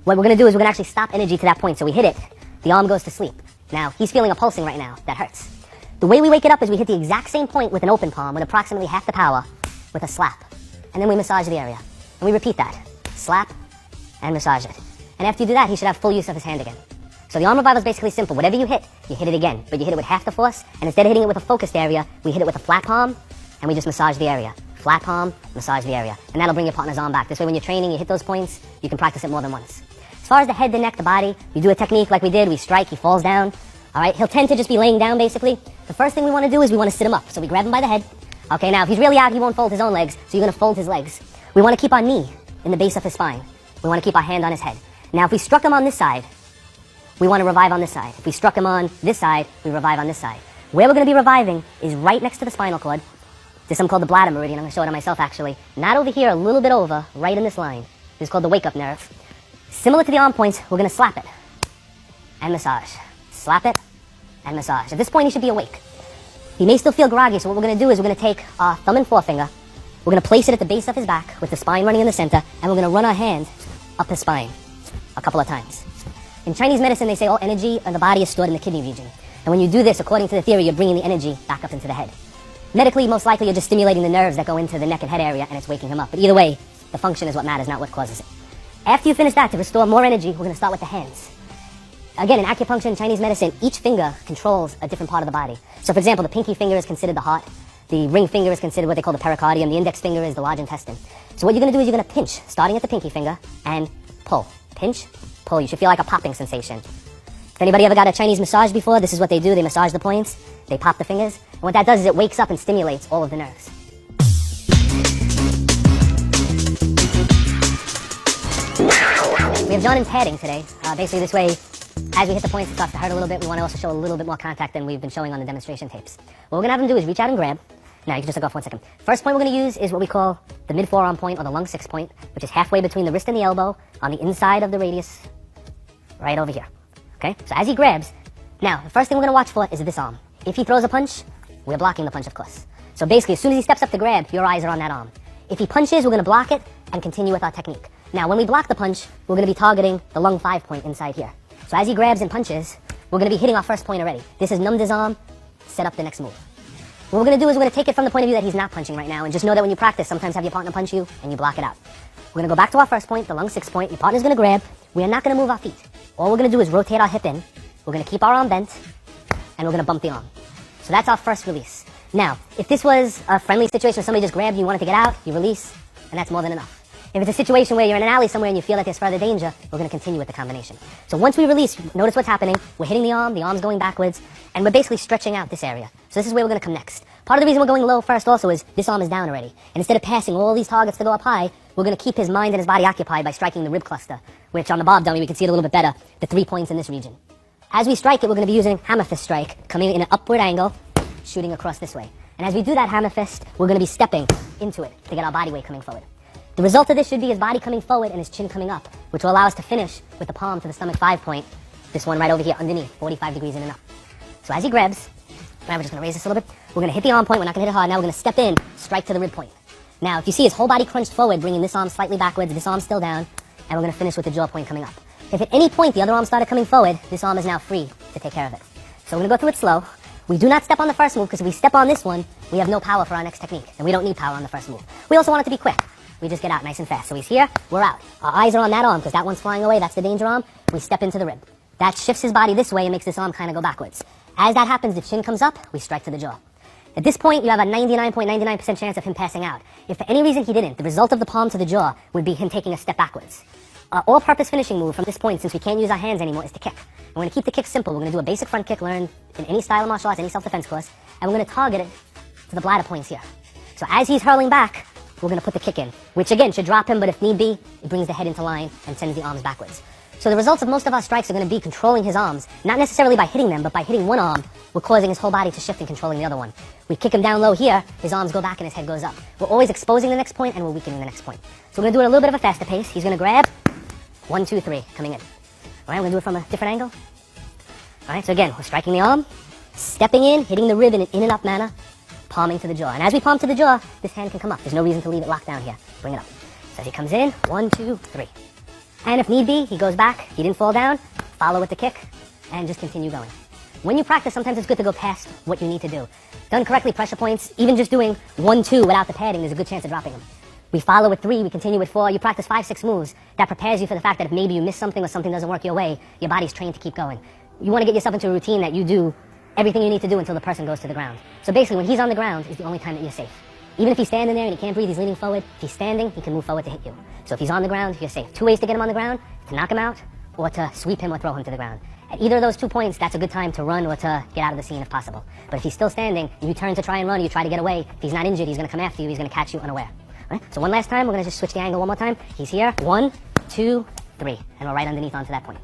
what we're going to do is we're going to actually stop energy to that point, so we hit it, the arm goes to sleep. Now, he's feeling a pulsing right now, that hurts. The way we wake it up is we hit the exact same point with an open palm with approximately half the power with a slap. And then we massage the area. And we repeat that. Slap and massage it. And after you do that, he should have full use of his hand again. So the arm revival is basically simple. Whatever you hit it again. But you hit it with half the force, and instead of hitting it with a focused area, we hit it with a flat palm, and we just massage the area. Flat palm, massage the area. And that'll bring your partner's arm back. This way when you're training, you hit those points, you can practice it more than once. As far as the head, the neck, the body, we do a technique like we did. We strike, he falls down. Alright, he'll tend to just be laying down basically. The first thing we want to do is we want to sit him up. So we grab him by the head. Okay, now if he's really out, he won't fold his own legs, so you're going to fold his legs. We want to keep our knee in the base of his spine. We want to keep our hand on his head. Now if we struck him on this side, we want to revive on this side. If we struck him on this side, we revive on this side. Where we're going to be reviving is right next to the spinal cord. There's something called the bladder meridian. I'm going to show it on myself actually. Not over here, a little bit over, right in this line. This is called the wake-up nerve. Similar to the arm points, we're going to slap it and massage. Slap it and massage. At this point, he should be awake. He may still feel groggy, so what we're going to do is we're going to take our thumb and forefinger, we're going to place it at the base of his back with the spine running in the center, and we're going to run our hand up his spine a couple of times. In Chinese medicine, they say all energy in the body is stored in the kidney region. And when you do this, according to the theory, you're bringing the energy back up into the head. Medically, most likely, you're just stimulating the nerves that go into the neck and head area, and it's waking him up. But either way, the function is what matters, not what causes it. After you finish that, to restore more energy, we're going to start with the hands. Again, in acupuncture and Chinese medicine, each finger controls a different part of the body. So for example, the pinky finger is considered the heart, the ring finger is considered what they call the pericardium, the index finger is the large intestine. So what you're going to do is you're going to pinch, starting at the pinky finger, and pull. Pinch, pull. You should feel like a popping sensation. If anybody ever got a Chinese massage before, this is what they do. They massage the points, they pop the fingers, and what that does is it wakes up and stimulates all of the nerves. We have John in padding today. Basically this way, as we hit the points, it starts to hurt a little bit. We want to also show a little bit more contact than we've been showing on the demonstration tapes. What we're going to have him do is reach out and grab. Now, you can just look off 1 second. First point we're going to use is what we call the mid-forearm point, or the lung 6 point, which is halfway between the wrist and the elbow, on the inside of the radius, right over here. Okay? So as he grabs, now, the first thing we're going to watch for is this arm. If he throws a punch, we're blocking the punch, of course. So basically, as soon as he steps up to grab, your eyes are on that arm. If he punches, we're going to block it and continue with our technique. Now, when we block the punch, we're going to be targeting the lung 5 point inside here. So as he grabs and punches, we're going to be hitting our first point already. This is numbed his arm, set up the next move. What we're going to do is we're going to take it from the point of view that he's not punching right now, and just know that when you practice, sometimes have your partner punch you, and you block it out. We're going to go back to our first point, the lung 6 point. Your partner's going to grab. We are not going to move our feet. All we're going to do is rotate our hip in. We're going to keep our arm bent, and we're going to bump the arm. So that's our first release. Now, if this was a friendly situation where somebody just grabbed you, you wanted to get out, you release, and that's more than enough. If it's a situation where you're in an alley somewhere and you feel that there's further danger, we're going to continue with the combination. So once we release, notice what's happening. We're hitting the arm's going backwards, and we're basically stretching out this area. So this is where we're going to come next. Part of the reason we're going low first also is this arm is down already. And instead of passing all these targets to go up high, we're going to keep his mind and his body occupied by striking the rib cluster, which on the Bob dummy we can see it a little bit better, the 3 points in this region. As we strike it, we're going to be using hammer fist strike, coming in an upward angle, shooting across this way. And as we do that hammer fist, we're going to be stepping into it to get our body weight coming forward. The result of this should be his body coming forward and his chin coming up, which will allow us to finish with the palm to the stomach 5 point. This one right over here underneath, 45 degrees in and up. So as he grabs, now we're just going to raise this a little bit. We're going to hit the arm point. We're not going to hit it hard. Now we're going to step in, strike to the rib point. Now, if you see his whole body crunched forward, bringing this arm slightly backwards, this arm still down, and we're going to finish with the jaw point coming up. If at any point the other arm started coming forward, this arm is now free to take care of it. So we're going to go through it slow. We do not step on the first move, because if we step on this one, we have no power for our next technique, and we don't need power on the first move. We also want it to be quick. We just get out nice and fast. So he's here, we're out. Our eyes are on that arm, because that one's flying away, that's the danger arm. We step into the rib. That shifts his body this way and makes this arm kind of go backwards. As that happens, the chin comes up, we strike to the jaw. At this point, you have a 99.99% chance of him passing out. If for any reason he didn't, the result of the palm to the jaw would be him taking a step backwards. Our all-purpose finishing move from this point, since we can't use our hands anymore, is to kick. We're going to keep the kick simple. We're going to do a basic front kick learned in any style of martial arts, any self-defense course, and we're going to target it to the bladder points here. So as he's hurling back, we're going to put the kick in, which again should drop him, but if need be, it brings the head into line and sends the arms backwards. So the results of most of our strikes are going to be controlling his arms, not necessarily by hitting them, but by hitting one arm, we're causing his whole body to shift and controlling the other one. We kick him down low here, his arms go back and his head goes up. We're always exposing the next point and we're weakening the next point. So we're going to do it a little bit of a faster pace. He's going to grab, 1, 2, 3, coming in. All right, we're going to do it from a different angle. All right, so again, we're striking the arm, stepping in, hitting the rib in an in and up manner, palming to the jaw. And as we palm to the jaw, this hand can come up. There's no reason to leave it locked down here. Bring it up. So as he comes in, 1, 2, 3. And if need be, he goes back, he didn't fall down, follow with the kick, and just continue going. When you practice, sometimes it's good to go past what you need to do. Done correctly, pressure points, even just doing 1, 2 without the padding, there's a good chance of dropping them. We follow with 3, we continue with 4, you practice 5, 6 moves. That prepares you for the fact that if maybe you miss something or something doesn't work your way, your body's trained to keep going. You want to get yourself into a routine that you do everything you need to do until the person goes to the ground. So basically, when he's on the ground is the only time that you're safe. Even if he's standing there and he can't breathe, he's leaning forward. If he's standing, he can move forward to hit you. So if he's on the ground, you're safe. 2 ways to get him on the ground, to knock him out, or to sweep him or throw him to the ground. At either of those 2 points, that's a good time to run or to get out of the scene if possible. But if he's still standing, and you turn to try and run, or you try to get away, if he's not injured, he's going to come after you, he's going to catch you unaware. All right? So one last time, we're going to just switch the angle one more time. He's here, 1, 2, 3, and we're right underneath onto that point.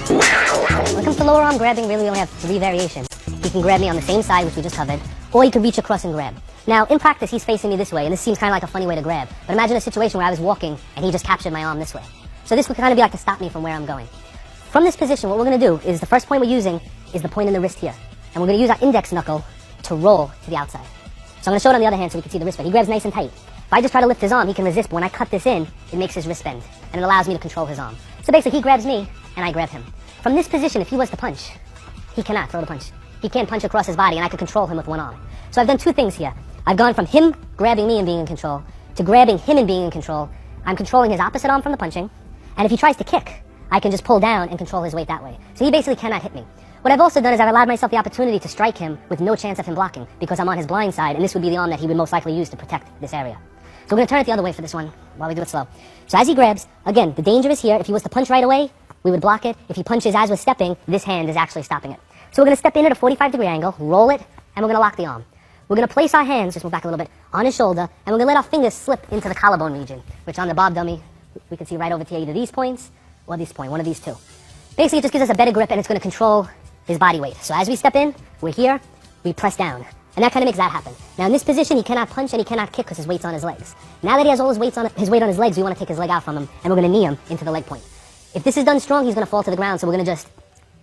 When it comes to lower arm grabbing, really we only have 3 variations. He can grab me on the same side, which we just covered, or he can reach across and grab. Now, in practice, he's facing me this way, and this seems kind of like a funny way to grab. But imagine a situation where I was walking, and he just captured my arm this way. So this would kind of be like to stop me from where I'm going. From this position, what we're going to do is the first point we're using is the point in the wrist here. And we're going to use our index knuckle to roll to the outside. So I'm going to show it on the other hand so we can see the wrist bend. He grabs nice and tight. If I just try to lift his arm, he can resist, but when I cut this in, it makes his wrist bend, and it allows me to control his arm. So basically, he grabs me, and I grab him. From this position, if he was to punch, he cannot throw the punch. He can't punch across his body, and I can control him with one arm. So I've done 2 things here. I've gone from him grabbing me and being in control, to grabbing him and being in control. I'm controlling his opposite arm from the punching, and if he tries to kick, I can just pull down and control his weight that way. So he basically cannot hit me. What I've also done is I've allowed myself the opportunity to strike him with no chance of him blocking, because I'm on his blind side, and this would be the arm that he would most likely use to protect this area. So we're going to turn it the other way for this one, while we do it slow. So as he grabs, again, the danger is here. If he was to punch right away, we would block it. If he punches as we're stepping, this hand is actually stopping it. So we're going to step in at a 45-degree angle, roll it, and we're going to lock the arm. We're going to place our hands, just move back a little bit, on his shoulder, and we're going to let our fingers slip into the collarbone region, which on the bob dummy, we can see right over to either these points or this point, one of these 2. Basically, it just gives us a better grip, and it's going to control his body weight. So as we step in, we're here, we press down. And that kind of makes that happen. Now in this position, he cannot punch and he cannot kick because his weight's on his legs. Now that he has all his weight on his legs, we want to take his leg out from him, and we're going to knee him into the leg point. If this is done strong, he's going to fall to the ground, so we're going to just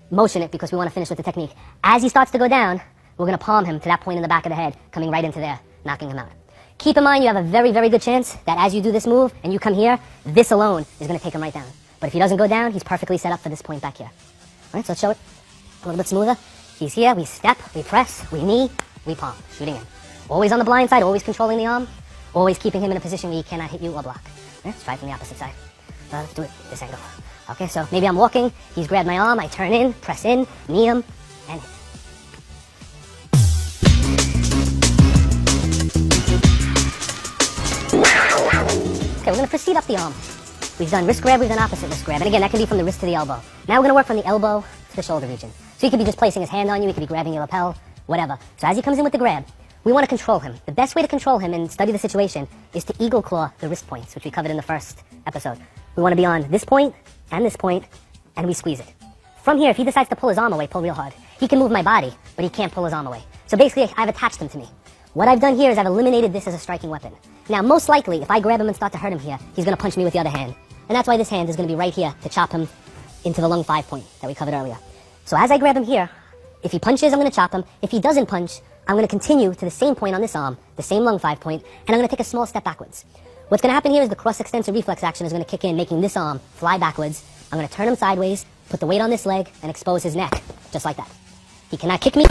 motion it because we want to finish with the technique. As he starts to go down, we're going to palm him to that point in the back of the head, coming right into there, knocking him out. Keep in mind, you have a very, very good chance that as you do this move and you come here, this alone is going to take him right down. But if he doesn't go down, he's perfectly set up for this point back here. All right, so let's show it a little bit smoother. He's here, we step, we press, we knee, we palm, shooting in. Always on the blind side, always controlling the arm, always keeping him in a position where he cannot hit you or block. Right, let's try it from the opposite side. Let's do it this angle. Okay, so maybe I'm walking, he's grabbed my arm, I turn in, press in, knee him, and hit. Okay, we're going to proceed up the arm. We've done wrist grab, we've done opposite wrist grab. And again, that can be from the wrist to the elbow. Now we're going to work from the elbow to the shoulder region. So he could be just placing his hand on you, he could be grabbing your lapel, whatever. So as he comes in with the grab, we want to control him. The best way to control him and study the situation is to eagle claw the wrist points, which we covered in the first episode. We want to be on this point, and we squeeze it. From here, if he decides to pull his arm away, pull real hard. He can move my body, but he can't pull his arm away. So basically, I've attached him to me. What I've done here is I've eliminated this as a striking weapon. Now, most likely, if I grab him and start to hurt him here, he's going to punch me with the other hand. And that's why this hand is going to be right here to chop him into the lung 5 point that we covered earlier. So as I grab him here, if he punches, I'm going to chop him. If he doesn't punch, I'm going to continue to the same point on this arm, the same lung 5 point, and I'm going to take a small step backwards. What's going to happen here is the cross extensor reflex action is going to kick in, making this arm fly backwards. I'm going to turn him sideways, put the weight on this leg, and expose his neck, just like that. He cannot kick me.